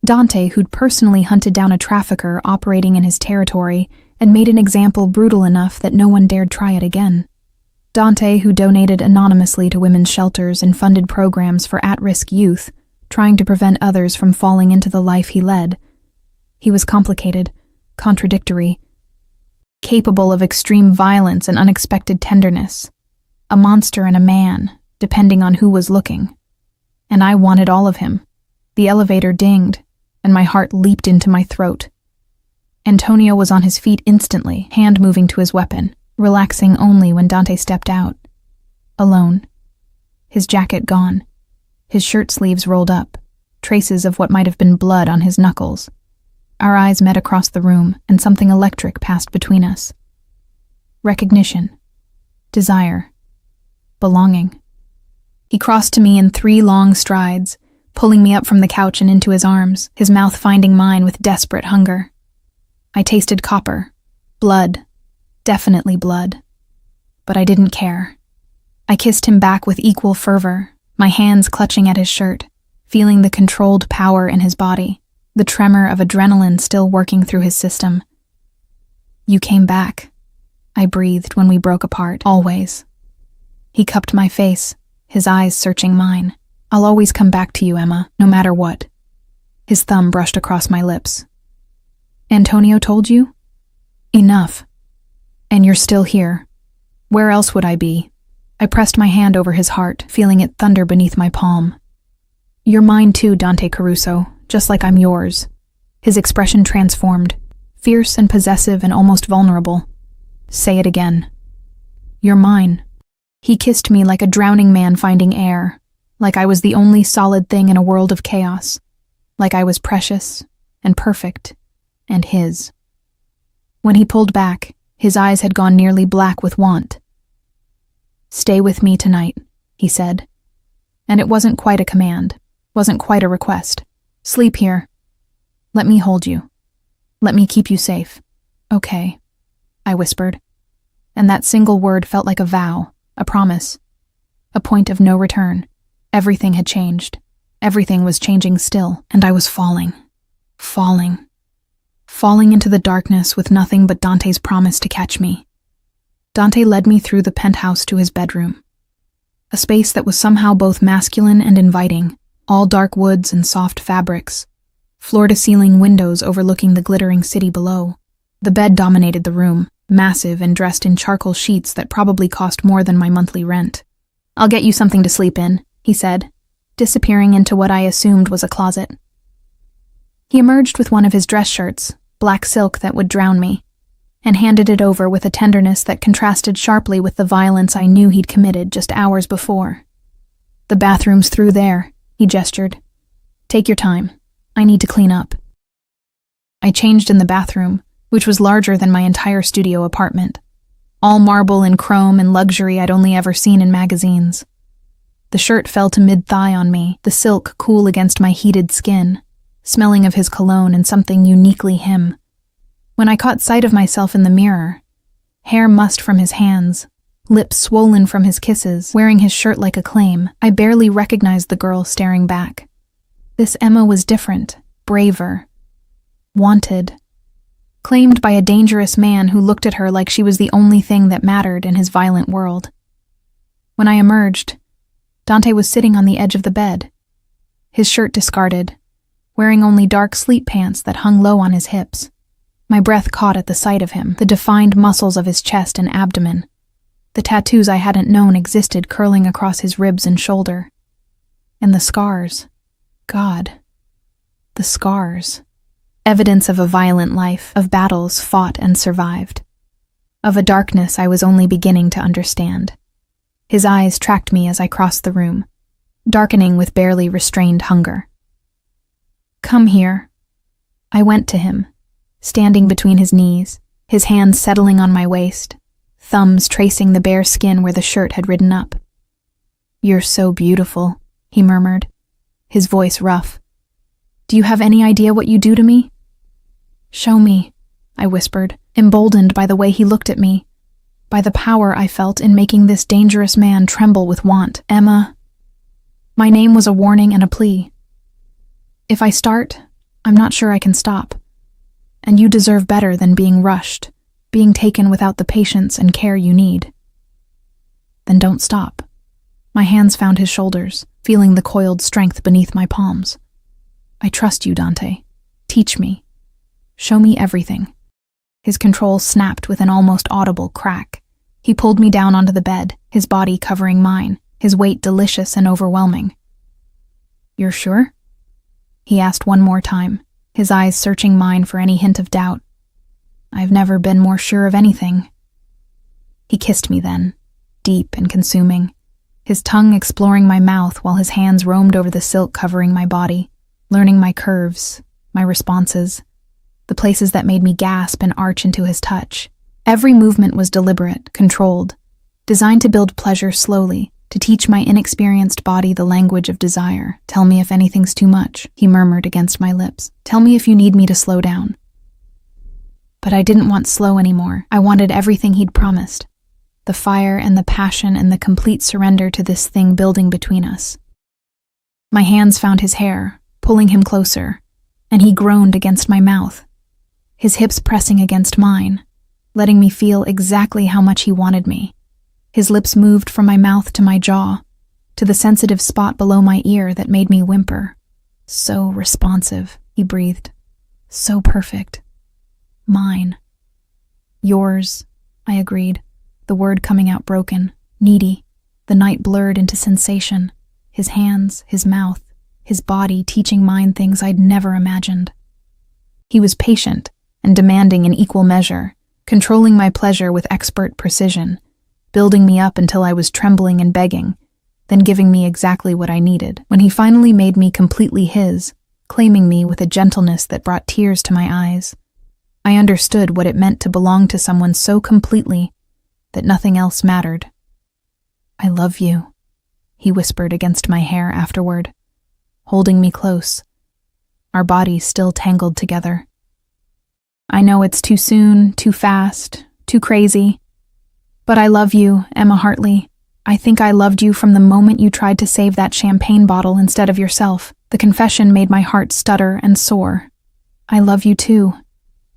Dante, who'd personally hunted down a trafficker operating in his territory and made an example brutal enough that no one dared try it again. Dante, who donated anonymously to women's shelters and funded programs for at-risk youth, trying to prevent others from falling into the life he led. He was complicated, contradictory, capable of extreme violence and unexpected tenderness, a monster and a man, depending on who was looking. And I wanted all of him. The elevator dinged, and my heart leaped into my throat. Antonio was on his feet instantly, hand moving to his weapon, relaxing only when Dante stepped out. Alone. His jacket gone. His shirt sleeves rolled up, traces of what might have been blood on his knuckles. Our eyes met across the room, and something electric passed between us. Recognition. Desire. Belonging. He crossed to me in 3 long strides, pulling me up from the couch and into his arms, his mouth finding mine with desperate hunger. I tasted copper. Blood. Definitely blood. But I didn't care. I kissed him back with equal fervor, my hands clutching at his shirt, feeling the controlled power in his body, the tremor of adrenaline still working through his system. You came back, I breathed when we broke apart, always. He cupped my face, his eyes searching mine. I'll always come back to you, Emma, no matter what. His thumb brushed across my lips. Antonio told you? Enough. And you're still here. Where else would I be? I pressed my hand over his heart, feeling it thunder beneath my palm. You're mine too, Dante Caruso, just like I'm yours. His expression transformed, fierce and possessive and almost vulnerable. Say it again. You're mine. He kissed me like a drowning man finding air, like I was the only solid thing in a world of chaos, like I was precious and perfect and his. When he pulled back, his eyes had gone nearly black with want. Stay with me tonight, he said. And it wasn't quite a command, wasn't quite a request. Sleep here. Let me hold you. Let me keep you safe. Okay, I whispered. And that single word felt like a vow, a promise, a point of no return. Everything had changed. Everything was changing still, and I was falling into the darkness with nothing but Dante's promise to catch me. Dante led me through the penthouse to his bedroom, a space that was somehow both masculine and inviting, all dark woods and soft fabrics, floor-to-ceiling windows overlooking the glittering city below. The bed dominated the room, massive and dressed in charcoal sheets that probably cost more than my monthly rent. I'll get you something to sleep in, he said, disappearing into what I assumed was a closet. He emerged with one of his dress shirts, black silk that would drown me. and handed it over with a tenderness that contrasted sharply with the violence I knew he'd committed just hours before. "The bathroom's through there," he gestured. "Take your time. I need to clean up." I changed in the bathroom, which was larger than my entire studio apartment. All marble and chrome and luxury I'd only ever seen in magazines. The shirt fell to mid-thigh on me, the silk cool against my heated skin, smelling of his cologne and something uniquely him. When I caught sight of myself in the mirror, hair mussed from his hands, lips swollen from his kisses, wearing his shirt like a claim, I barely recognized the girl staring back. This Emma was different, braver, wanted, claimed by a dangerous man who looked at her like she was the only thing that mattered in his violent world. When I emerged, Dante was sitting on the edge of the bed, his shirt discarded, wearing only dark sleep pants that hung low on his hips. My breath caught at the sight of him, the defined muscles of his chest and abdomen, the tattoos I hadn't known existed curling across his ribs and shoulder. And the scars. God. The scars. Evidence of a violent life, of battles fought and survived. Of a darkness I was only beginning to understand. His eyes tracked me as I crossed the room, darkening with barely restrained hunger. "Come here." I went to him, standing between his knees, his hands settling on my waist, thumbs tracing the bare skin where the shirt had ridden up. "You're so beautiful," he murmured, his voice rough. "Do you have any idea what you do to me?" "Show me," I whispered, emboldened by the way he looked at me, by the power I felt in making this dangerous man tremble with want. "Emma." My name was a warning and a plea. "If I start, I'm not sure I can stop. And you deserve better than being rushed, being taken without the patience and care you need." "Then don't stop." My hands found his shoulders, feeling the coiled strength beneath my palms. "I trust you, Dante. Teach me. Show me everything." His control snapped with an almost audible crack. He pulled me down onto the bed, his body covering mine, his weight delicious and overwhelming. "You're sure?" he asked one more time, his eyes searching mine for any hint of doubt. "I've never been more sure of anything." He kissed me then, deep and consuming, his tongue exploring my mouth while his hands roamed over the silk covering my body, learning my curves, my responses, the places that made me gasp and arch into his touch. Every movement was deliberate, controlled, designed to build pleasure slowly, to teach my inexperienced body the language of desire. "Tell me if anything's too much," he murmured against my lips. "Tell me if you need me to slow down." But I didn't want slow anymore. I wanted everything he'd promised. The fire and the passion and the complete surrender to this thing building between us. My hands found his hair, pulling him closer, and he groaned against my mouth, his hips pressing against mine, letting me feel exactly how much he wanted me. His lips moved from my mouth to my jaw, to the sensitive spot below my ear that made me whimper. "So responsive," he breathed. "So perfect. Mine." "Yours," I agreed, the word coming out broken, needy, the night blurred into sensation, his hands, his mouth, his body teaching mine things I'd never imagined. He was patient and demanding in equal measure, controlling my pleasure with expert precision, building me up until I was trembling and begging, then giving me exactly what I needed. When he finally made me completely his, claiming me with a gentleness that brought tears to my eyes, I understood what it meant to belong to someone so completely that nothing else mattered. "I love you," he whispered against my hair afterward, holding me close, our bodies still tangled together. "I know it's too soon, too fast, too crazy, but I love you, Emma Hartley. I think I loved you from the moment you tried to save that champagne bottle instead of yourself." The confession made my heart stutter and soar. "I love you too,"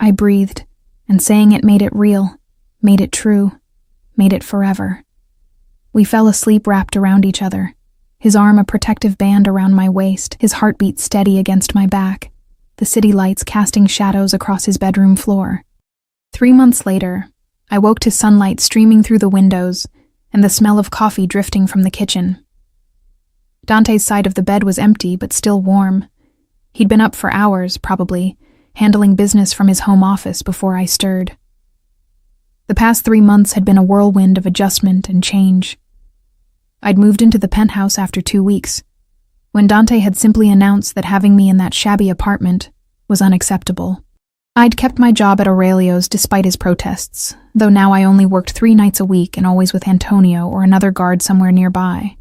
I breathed, and saying it made it real, made it true, made it forever. We fell asleep wrapped around each other, his arm a protective band around my waist, his heartbeat steady against my back, the city lights casting shadows across his bedroom floor. 3 months later, I woke to sunlight streaming through the windows and the smell of coffee drifting from the kitchen. Dante's side of the bed was empty but still warm. He'd been up for hours, probably, handling business from his home office before I stirred. The past 3 months had been a whirlwind of adjustment and change. I'd moved into the penthouse after 2 weeks, when Dante had simply announced that having me in that shabby apartment was unacceptable. I'd kept my job at Aurelio's despite his protests, though now I only worked 3 nights a week and always with Antonio or another guard somewhere nearby.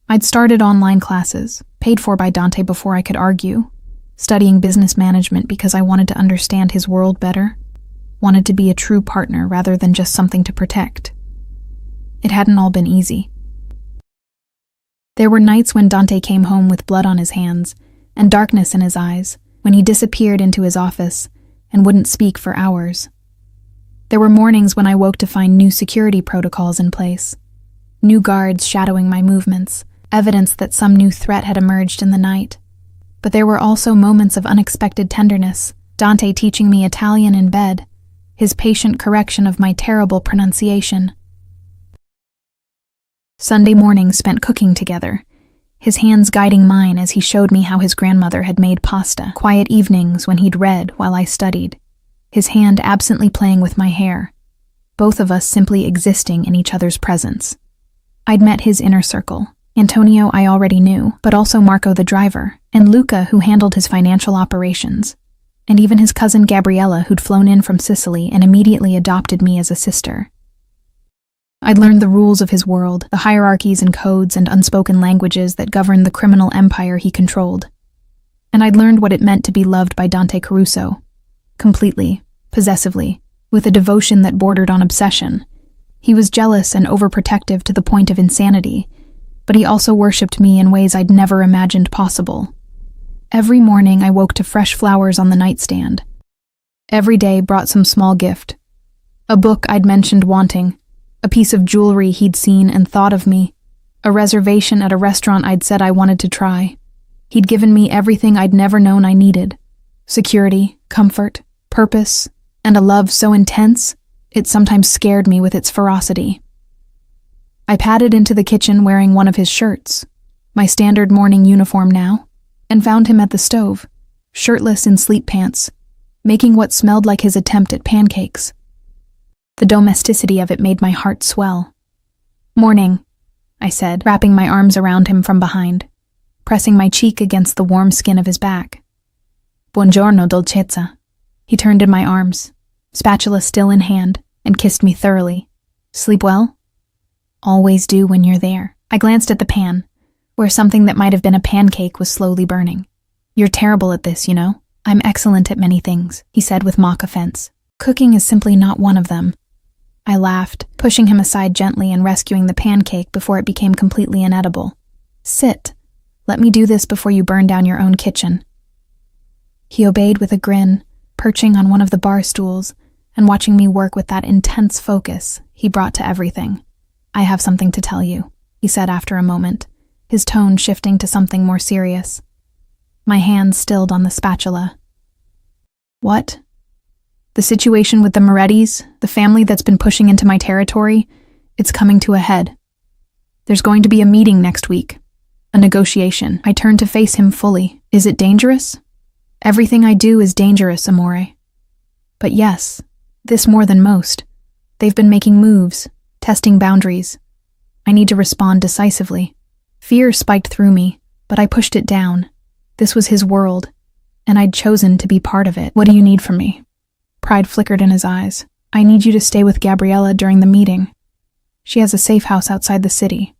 I'd started online classes, paid for by Dante before I could argue, studying business management because I wanted to understand his world better, wanted to be a true partner rather than just something to protect. It hadn't all been easy. There were nights when Dante came home with blood on his hands and darkness in his eyes, when he disappeared into his office and wouldn't speak for hours. There were mornings when I woke to find new security protocols in place, new guards shadowing my movements, evidence that some new threat had emerged in the night. But there were also moments of unexpected tenderness, Dante teaching me Italian in bed, his patient correction of my terrible pronunciation. Sunday mornings spent cooking together, his hands guiding mine as he showed me how his grandmother had made pasta. Quiet evenings when he'd read while I studied, his hand absently playing with my hair, both of us simply existing in each other's presence. I'd met his inner circle. Antonio I already knew, but also Marco the driver, and Luca who handled his financial operations, and even his cousin Gabriella who'd flown in from Sicily and immediately adopted me as a sister. I'd learned the rules of his world, the hierarchies and codes and unspoken languages that governed the criminal empire he controlled. And I'd learned what it meant to be loved by Dante Caruso, completely, possessively, with a devotion that bordered on obsession. He was jealous and overprotective to the point of insanity, but he also worshipped me in ways I'd never imagined possible. Every morning I woke to fresh flowers on the nightstand. Every day brought some small gift. A book I'd mentioned wanting, a piece of jewelry he'd seen and thought of me, a reservation at a restaurant I'd said I wanted to try. He'd given me everything I'd never known I needed: security, comfort, purpose, and a love so intense it sometimes scared me with its ferocity. I padded into the kitchen wearing one of his shirts, my standard morning uniform now, and found him at the stove, shirtless in sleep pants, making what smelled like his attempt at pancakes. The domesticity of it made my heart swell. "Morning," I said, wrapping my arms around him from behind, pressing my cheek against the warm skin of his back. "Buongiorno, dolcezza." He turned in my arms, spatula still in hand, and kissed me thoroughly. "Sleep well?" "Always do when you're there." I glanced at the pan, where something that might have been a pancake was slowly burning. "You're terrible at this, you know. I'm excellent at many things," he said with mock offense. "Cooking is simply not one of them." I laughed, pushing him aside gently and rescuing the pancake before it became completely inedible. "Sit. Let me do this before you burn down your own kitchen." He obeyed with a grin, perching on one of the bar stools and watching me work with that intense focus he brought to everything. "I have something to tell you," he said after a moment, his tone shifting to something more serious. My hand stilled on the spatula. "What?" "The situation with the Morettis, the family that's been pushing into my territory, it's coming to a head. There's going to be a meeting next week, a negotiation." I turned to face him fully. "Is it dangerous?" "Everything I do is dangerous, Amore. But yes, this more than most. They've been making moves, testing boundaries. I need to respond decisively." Fear spiked through me, but I pushed it down. This was his world, and I'd chosen to be part of it. "What do you need from me?" Pride flickered in his eyes. "I need you to stay with Gabriella during the meeting. She has a safe house outside the city.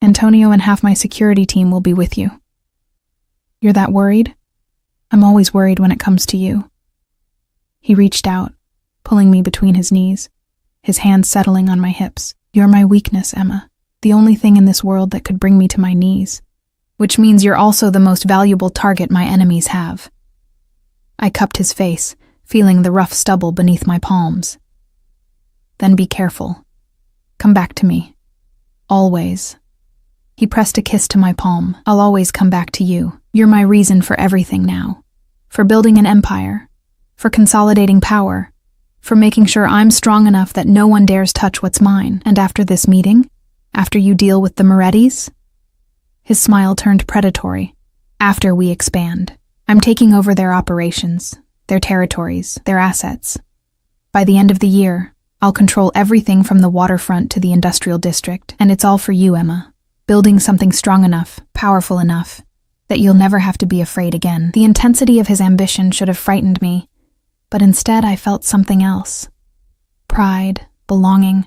Antonio and half my security team will be with you." "You're that worried?" "I'm always worried when it comes to you." He reached out, pulling me between his knees, his hands settling on my hips. "You're my weakness, Emma. The only thing in this world that could bring me to my knees. Which means you're also the most valuable target my enemies have." I cupped his face, feeling the rough stubble beneath my palms. "Then be careful. Come back to me. Always." He pressed a kiss to my palm. "I'll always come back to you. You're my reason for everything now. For building an empire. For consolidating power. For making sure I'm strong enough that no one dares touch what's mine. And after this meeting, after you deal with the Morettis?" His smile turned predatory. "After we expand. I'm taking over their operations, their territories, their assets. By the end of the year, I'll control everything from the waterfront to the industrial district, and it's all for you, Emma. Building something strong enough, powerful enough, that you'll never have to be afraid again. The intensity of his ambition should have frightened me, but instead I felt something else. Pride, belonging,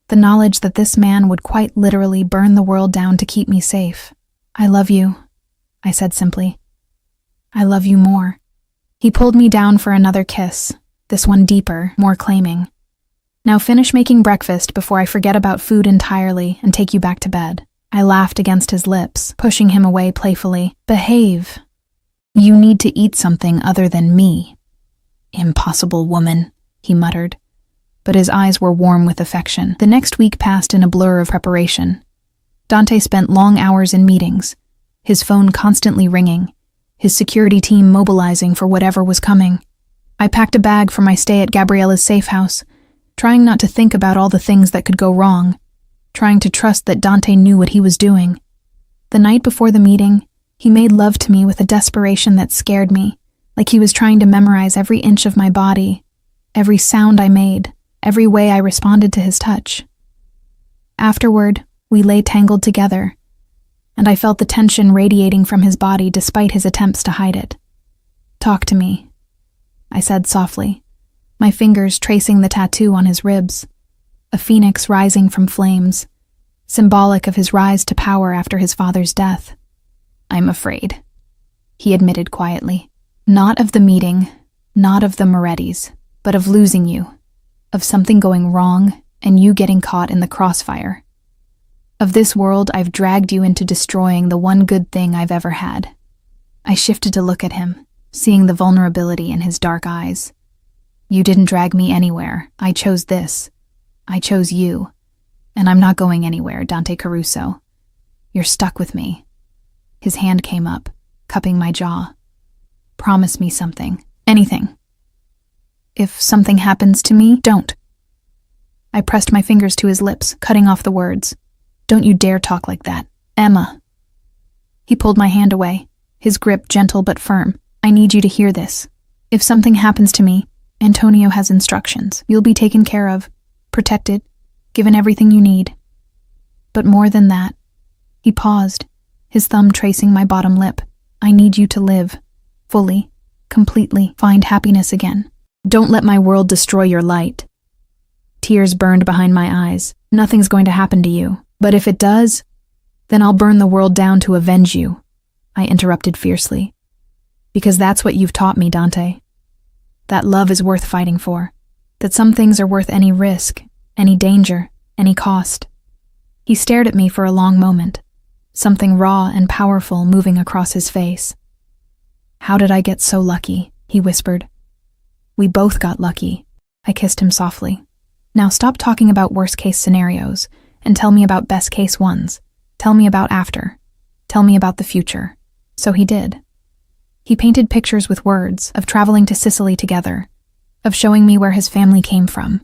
the knowledge that this man would quite literally burn the world down to keep me safe. I love you, I said simply. I love you more. He pulled me down for another kiss, this one deeper, more claiming. Now finish making breakfast before I forget about food entirely and take you back to bed. I laughed against his lips, pushing him away playfully. Behave. You need to eat something other than me. Impossible woman, he muttered. But his eyes were warm with affection. The next week passed in a blur of preparation. Dante spent long hours in meetings, his phone constantly ringing, his security team mobilizing for whatever was coming. I packed a bag for my stay at Gabriella's safe house, trying not to think about all the things that could go wrong, trying to trust that Dante knew what he was doing. The night before the meeting, he made love to me with a desperation that scared me, like he was trying to memorize every inch of my body, every sound I made, every way I responded to his touch. Afterward, we lay tangled together, and I felt the tension radiating from his body despite his attempts to hide it. Talk to me, I said softly, my fingers tracing the tattoo on his ribs, a phoenix rising from flames, symbolic of his rise to power after his father's death. I'm afraid, he admitted quietly. Not of the meeting, not of the Morettis, but of losing you, of something going wrong and you getting caught in the crossfire. Of this world I've dragged you into destroying the one good thing I've ever had. I shifted to look at him, seeing the vulnerability in his dark eyes. You didn't drag me anywhere. I chose this. I chose you. And I'm not going anywhere, Dante Caruso. You're stuck with me. His hand came up, cupping my jaw. Promise me something. Anything. If something happens to me, don't. I pressed my fingers to his lips, cutting off the words. Don't you dare talk like that. Emma. He pulled my hand away, his grip gentle but firm. I need you to hear this. If something happens to me, Antonio has instructions. You'll be taken care of, protected, given everything you need. But more than that, he paused, his thumb tracing my bottom lip. I need you to live, fully, completely, find happiness again. Don't let my world destroy your light. Tears burned behind my eyes. Nothing's going to happen to you. But if it does, then I'll burn the world down to avenge you, I interrupted fiercely. Because that's what you've taught me, Dante. That love is worth fighting for. That some things are worth any risk, any danger, any cost. He stared at me for a long moment, something raw and powerful moving across his face. How did I get so lucky? He whispered. We both got lucky. I kissed him softly. Now stop talking about worst-case scenarios and tell me about best-case ones. Tell me about after. Tell me about the future. So he did. He painted pictures with words of traveling to Sicily together, of showing me where his family came from,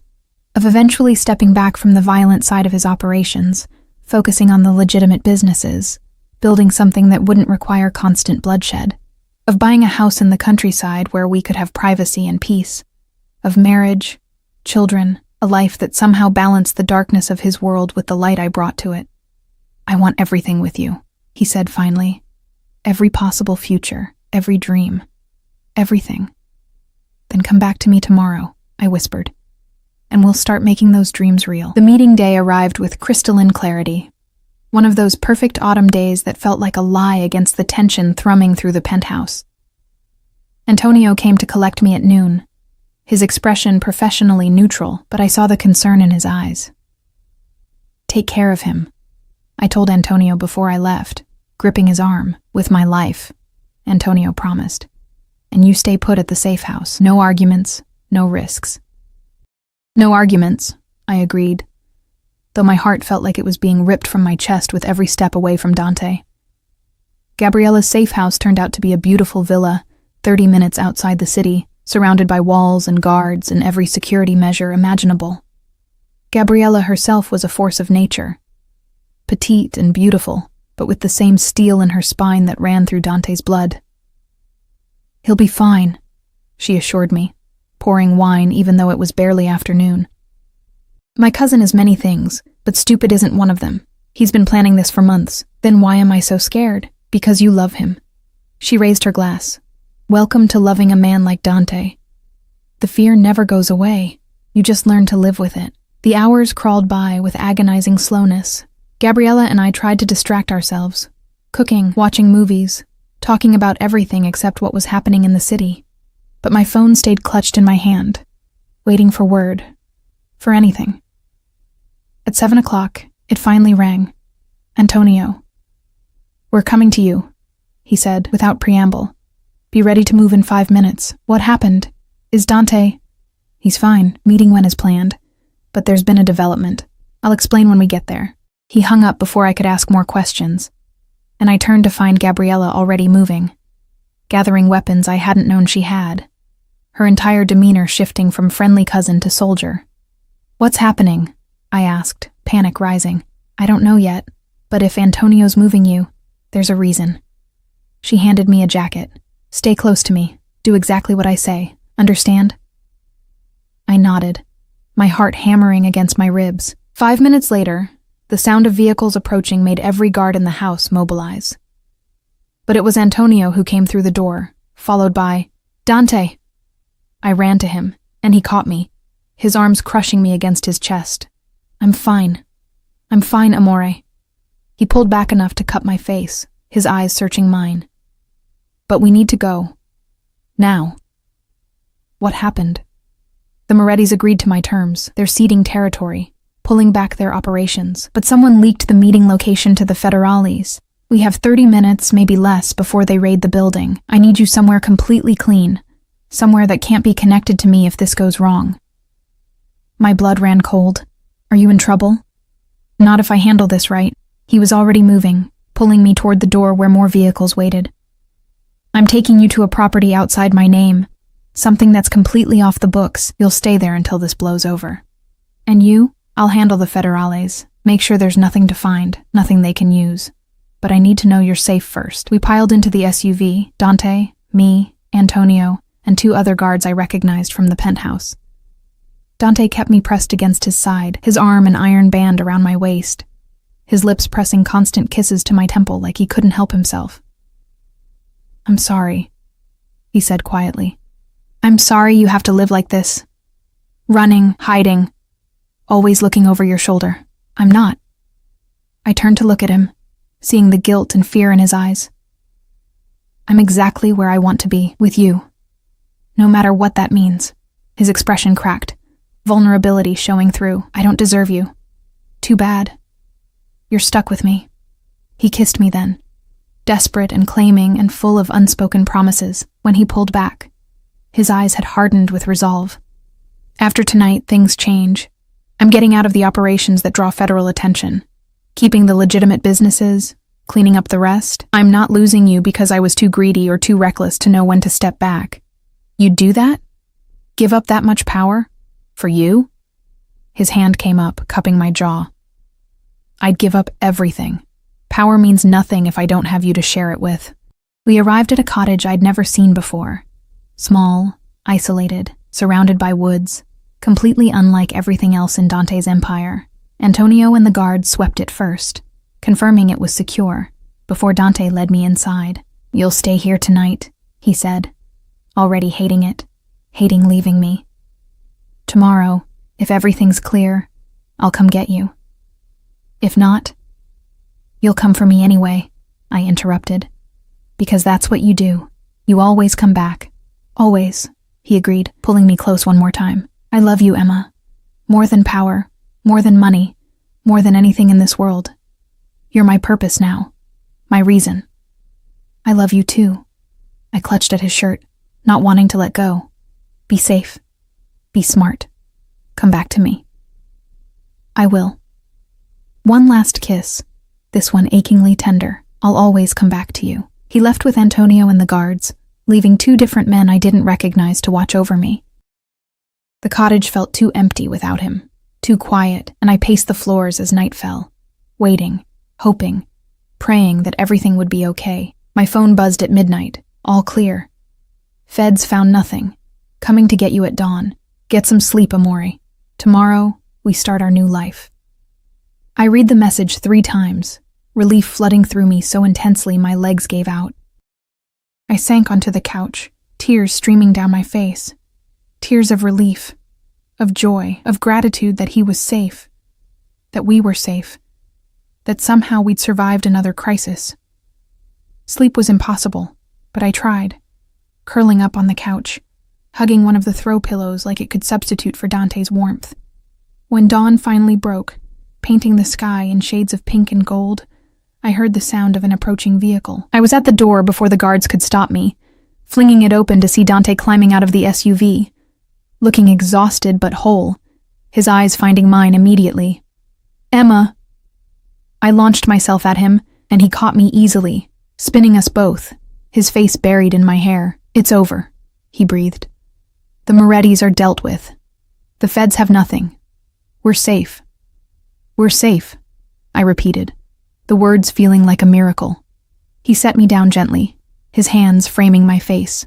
of eventually stepping back from the violent side of his operations, focusing on the legitimate businesses, building something that wouldn't require constant bloodshed, of buying a house in the countryside where we could have privacy and peace, of marriage, children, a life that somehow balanced the darkness of his world with the light I brought to it. I want everything with you, he said finally. Every possible future, every dream, everything. Then come back to me tomorrow, I whispered, and we'll start making those dreams real. The meeting day arrived with crystalline clarity, one of those perfect autumn days that felt like a lie against the tension thrumming through the penthouse. Antonio came to collect me at noon, his expression professionally neutral, but I saw the concern in his eyes. Take care of him, I told Antonio before I left, gripping his arm. With my life, Antonio promised. And you stay put at the safe house. No arguments, no risks. No arguments, I agreed, though my heart felt like it was being ripped from my chest with every step away from Dante. Gabriella's safe house turned out to be a beautiful villa, 30 minutes outside the city, surrounded by walls and guards and every security measure imaginable. Gabriella herself was a force of nature, petite and beautiful, but with the same steel in her spine that ran through Dante's blood. He'll be fine, she assured me, pouring wine even though it was barely afternoon. My cousin is many things, but stupid isn't one of them. He's been planning this for months. Then why am I so scared? Because you love him. She raised her glass. Welcome to loving a man like Dante. The fear never goes away. You just learn to live with it. The hours crawled by with agonizing slowness. Gabriella and I tried to distract ourselves. Cooking, watching movies, talking about everything except what was happening in the city. But my phone stayed clutched in my hand, waiting for word. For anything. At 7 o'clock, it finally rang. Antonio. We're coming to you, he said without preamble. Be ready to move in 5 minutes. What happened? Is Dante? He's fine. Meeting went as planned. But there's been a development. I'll explain when we get there. He hung up before I could ask more questions, and I turned to find Gabriella already moving, gathering weapons I hadn't known she had, her entire demeanor shifting from friendly cousin to soldier. What's happening? I asked, panic rising. I don't know yet, but if Antonio's moving you, there's a reason. She handed me a jacket. Stay close to me. Do exactly what I say. Understand? I nodded, my heart hammering against my ribs. 5 minutes later, the sound of vehicles approaching made every guard in the house mobilize. But it was Antonio who came through the door, followed by, Dante! I ran to him, and he caught me, his arms crushing me against his chest. I'm fine, amore. He pulled back enough to cut my face, his eyes searching mine. But we need to go. Now. What happened? The Morettis agreed to my terms. They're ceding territory, pulling back their operations, but someone leaked the meeting location to the federales. We have 30 minutes, maybe less, before they raid the building. I need you somewhere completely clean, somewhere that can't be connected to me if this goes wrong. My blood ran cold. Are you in trouble? Not if I handle this right. He was already moving, pulling me toward the door where more vehicles waited. I'm taking you to a property outside my name, something that's completely off the books. You'll stay there until this blows over. And you? I'll handle the federales. Make sure there's nothing to find, nothing they can use. But I need to know you're safe first. We piled into the SUV, Dante, me, Antonio, and 2 other guards I recognized from the penthouse. Dante kept me pressed against his side, his arm an iron band around my waist, his lips pressing constant kisses to my temple like he couldn't help himself. I'm sorry, he said quietly. I'm sorry you have to live like this. Running, hiding, always looking over your shoulder. I'm not. I turned to look at him, seeing the guilt and fear in his eyes. I'm exactly where I want to be, with you. No matter what that means. His expression cracked, vulnerability showing through. I don't deserve you. Too bad. You're stuck with me. He kissed me then, desperate and claiming and full of unspoken promises, when he pulled back. His eyes had hardened with resolve. After tonight, things change. I'm getting out of the operations that draw federal attention, keeping the legitimate businesses, cleaning up the rest. I'm not losing you because I was too greedy or too reckless to know when to step back. You'd do that? Give up that much power? For you? His hand came up, cupping my jaw. I'd give up everything. Power means nothing if I don't have you to share it with. We arrived at a cottage I'd never seen before. Small, isolated, surrounded by woods, completely unlike everything else in Dante's empire. Antonio and the guards swept it first, confirming it was secure, before Dante led me inside. You'll stay here tonight, he said, already hating it, hating leaving me. Tomorrow, if everything's clear, I'll come get you. If not, you'll come for me anyway, I interrupted. Because that's what you do. You always come back. Always, he agreed, pulling me close one more time. I love you, Emma. More than power, more than money, more than anything in this world. You're my purpose now, my reason. I love you too. I clutched at his shirt, not wanting to let go. Be safe. Be smart. Come back to me. I will. One last kiss, this one achingly tender. I'll always come back to you. He left with Antonio and the guards, leaving 2 different men I didn't recognize to watch over me. The cottage felt too empty without him, too quiet, and I paced the floors as night fell, waiting, hoping, praying that everything would be okay. My phone buzzed at midnight, all clear. Feds found nothing. Coming to get you at dawn. Get some sleep, amore. Tomorrow, We start our new life. I read the message 3 times, relief flooding through me so intensely my legs gave out. I sank onto the couch, tears streaming down my face. Tears of relief, of joy, of gratitude that he was safe, that we were safe, that somehow we'd survived another crisis. Sleep was impossible, but I tried, curling up on the couch, hugging one of the throw pillows like it could substitute for Dante's warmth. When dawn finally broke, painting the sky in shades of pink and gold, I heard the sound of an approaching vehicle. I was at the door before the guards could stop me, flinging it open to see Dante climbing out of the SUV, looking exhausted but whole, his eyes finding mine immediately. "Emma!" I launched myself at him, and he caught me easily, spinning us both, his face buried in my hair. "It's over," he breathed. "The Morettis are dealt with. The feds have nothing. We're safe." "We're safe," I repeated, the words feeling like a miracle. He set me down gently, his hands framing my face.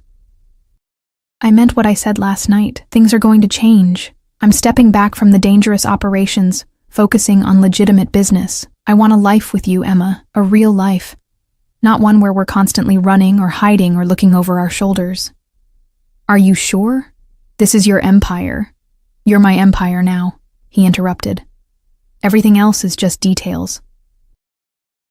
"I meant what I said last night. Things are going to change. I'm stepping back from the dangerous operations, focusing on legitimate business. I want a life with you, Emma, a real life. Not one where we're constantly running or hiding or looking over our shoulders." "Are you sure? This is your empire. You're my empire now," he interrupted. "Everything else is just details."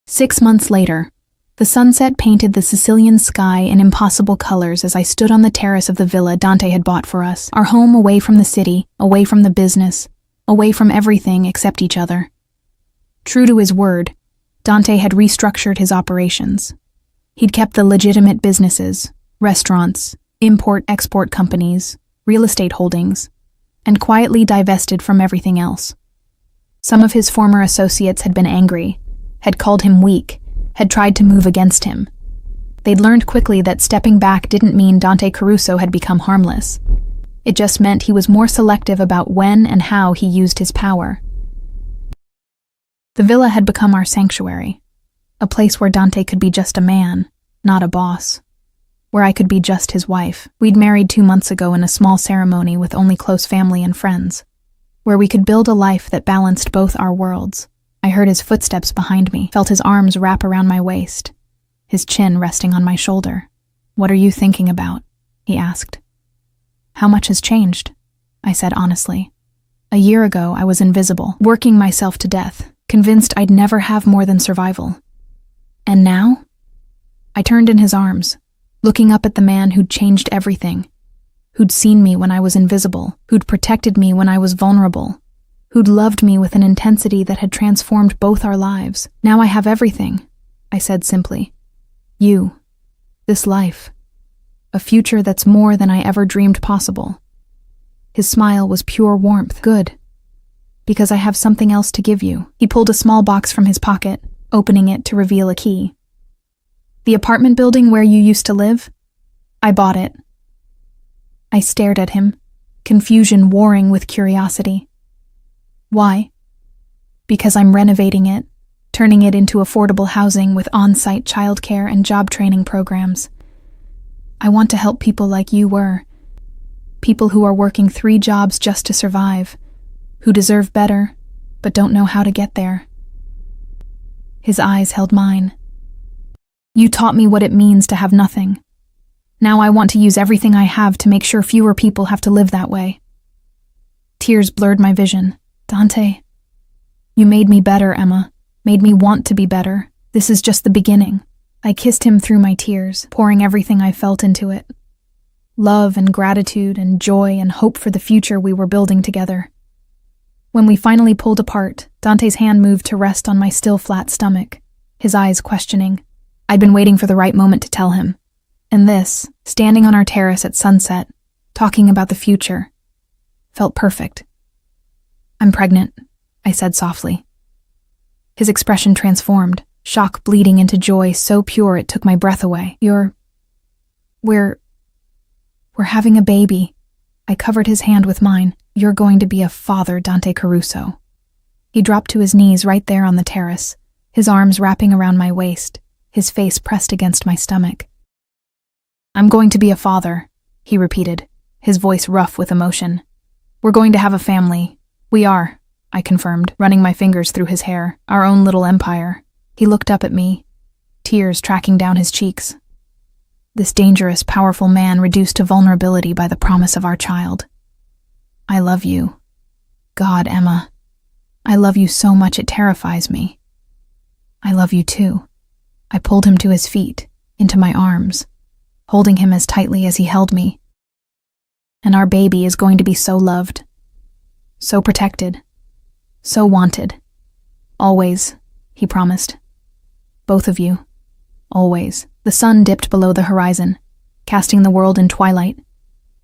6 months later, the sunset painted the Sicilian sky in impossible colors as I stood on the terrace of the villa Dante had bought for us, our home away from the city, away from the business, away from everything except each other. True to his word, Dante had restructured his operations. He'd kept the legitimate businesses, restaurants, import-export companies, real estate holdings, and quietly divested from everything else. Some of his former associates had been angry, had called him weak, had tried to move against him. They'd learned quickly that stepping back didn't mean Dante Caruso had become harmless. It just meant he was more selective about when and how he used his power. The villa had become our sanctuary, a place where Dante could be just a man, not a boss, where I could be just his wife. We'd married 2 months ago in a small ceremony with only close family and friends, where we could build a life that balanced both our worlds. I heard his footsteps behind me, felt his arms wrap around my waist, his chin resting on my shoulder. "What are you thinking about?" he asked. "How much has changed?" I said honestly. A year ago, I was invisible, working myself to death, convinced I'd never have more than survival. And now? I turned in his arms, looking up at the man who'd changed everything, who'd seen me when I was invisible, who'd protected me when I was vulnerable, who'd loved me with an intensity that had transformed both our lives. "Now I have everything," I said simply. "You, this life, a future that's more than I ever dreamed possible." His smile was pure warmth. "Good, because I have something else to give you." He pulled a small box from his pocket, opening it to reveal a key. "The apartment building where you used to live? I bought it." I stared at him, confusion warring with curiosity. "Why?" "Because I'm renovating it, turning it into affordable housing with on-site childcare and job training programs. I want to help people like you were, people who are working 3 jobs just to survive, who deserve better, but don't know how to get there." His eyes held mine. "You taught me what it means to have nothing. Now I want to use everything I have to make sure fewer people have to live that way." Tears blurred my vision. "Dante, you made me better, Emma. Made me want to be better. This is just the beginning." I kissed him through my tears, pouring everything I felt into it. Love and gratitude and joy and hope for the future we were building together. When we finally pulled apart, Dante's hand moved to rest on my still flat stomach, his eyes questioning. I'd been waiting for the right moment to tell him. And this, standing on our terrace at sunset, talking about the future, felt perfect. "I'm pregnant," I said softly. His expression transformed, shock bleeding into joy so pure it took my breath away. We're having a baby." I covered his hand with mine. "You're going to be a father, Dante Caruso." He dropped to his knees right there on the terrace, his arms wrapping around my waist, his face pressed against my stomach. "I'm going to be a father," he repeated, his voice rough with emotion. "We're going to have a family. We are. I confirmed, running my fingers through his hair. Our own little empire. He looked up at me, tears tracking down his cheeks. This dangerous, powerful man reduced to vulnerability by the promise of our child. I love you. God, Emma. I love you so much it terrifies me. I love you too. I pulled him to his feet, into my arms, holding him as tightly as he held me. And our baby is going to be so loved, so protected, so wanted. Always, he promised. Both of you. Always. The sun dipped below the horizon, casting the world in twilight,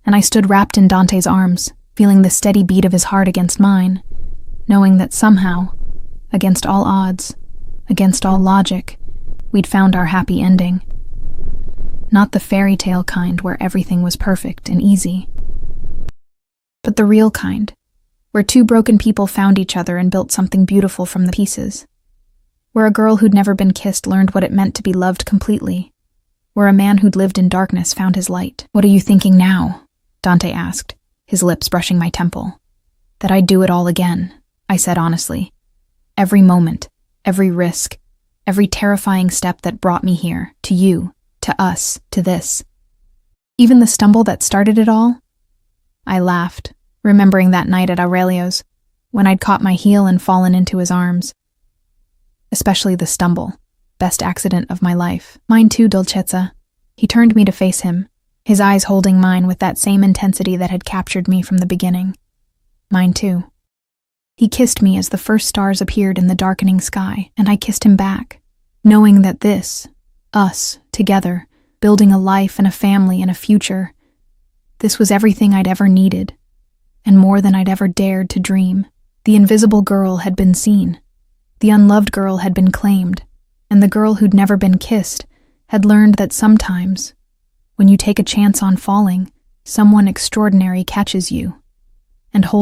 and I stood wrapped in Dante's arms, feeling the steady beat of his heart against mine, knowing that somehow, against all odds, against all logic, we'd found our happy ending. Not the fairy tale kind where everything was perfect and easy, but the real kind, where two broken people found each other and built something beautiful from the pieces. Where a girl who'd never been kissed learned what it meant to be loved completely. Where a man who'd lived in darkness found his light. What are you thinking now? Dante asked, his lips brushing my temple. That I'd do it all again, I said honestly. Every moment, every risk, every terrifying step that brought me here, to you, to us, to this. Even the stumble that started it all? I laughed, remembering that night at Aurelio's, when I'd caught my heel and fallen into his arms. Especially the stumble, best accident of my life. Mine too, Dolcezza. He turned me to face him, his eyes holding mine with that same intensity that had captured me from the beginning. Mine too. He kissed me as the first stars appeared in the darkening sky, and I kissed him back, knowing that this, us, together, building a life and a family and a future, this was everything I'd ever needed, and more than I'd ever dared to dream. The invisible girl had been seen. The unloved girl had been claimed, and the girl who'd never been kissed had learned that sometimes, when you take a chance on falling, someone extraordinary catches you and holds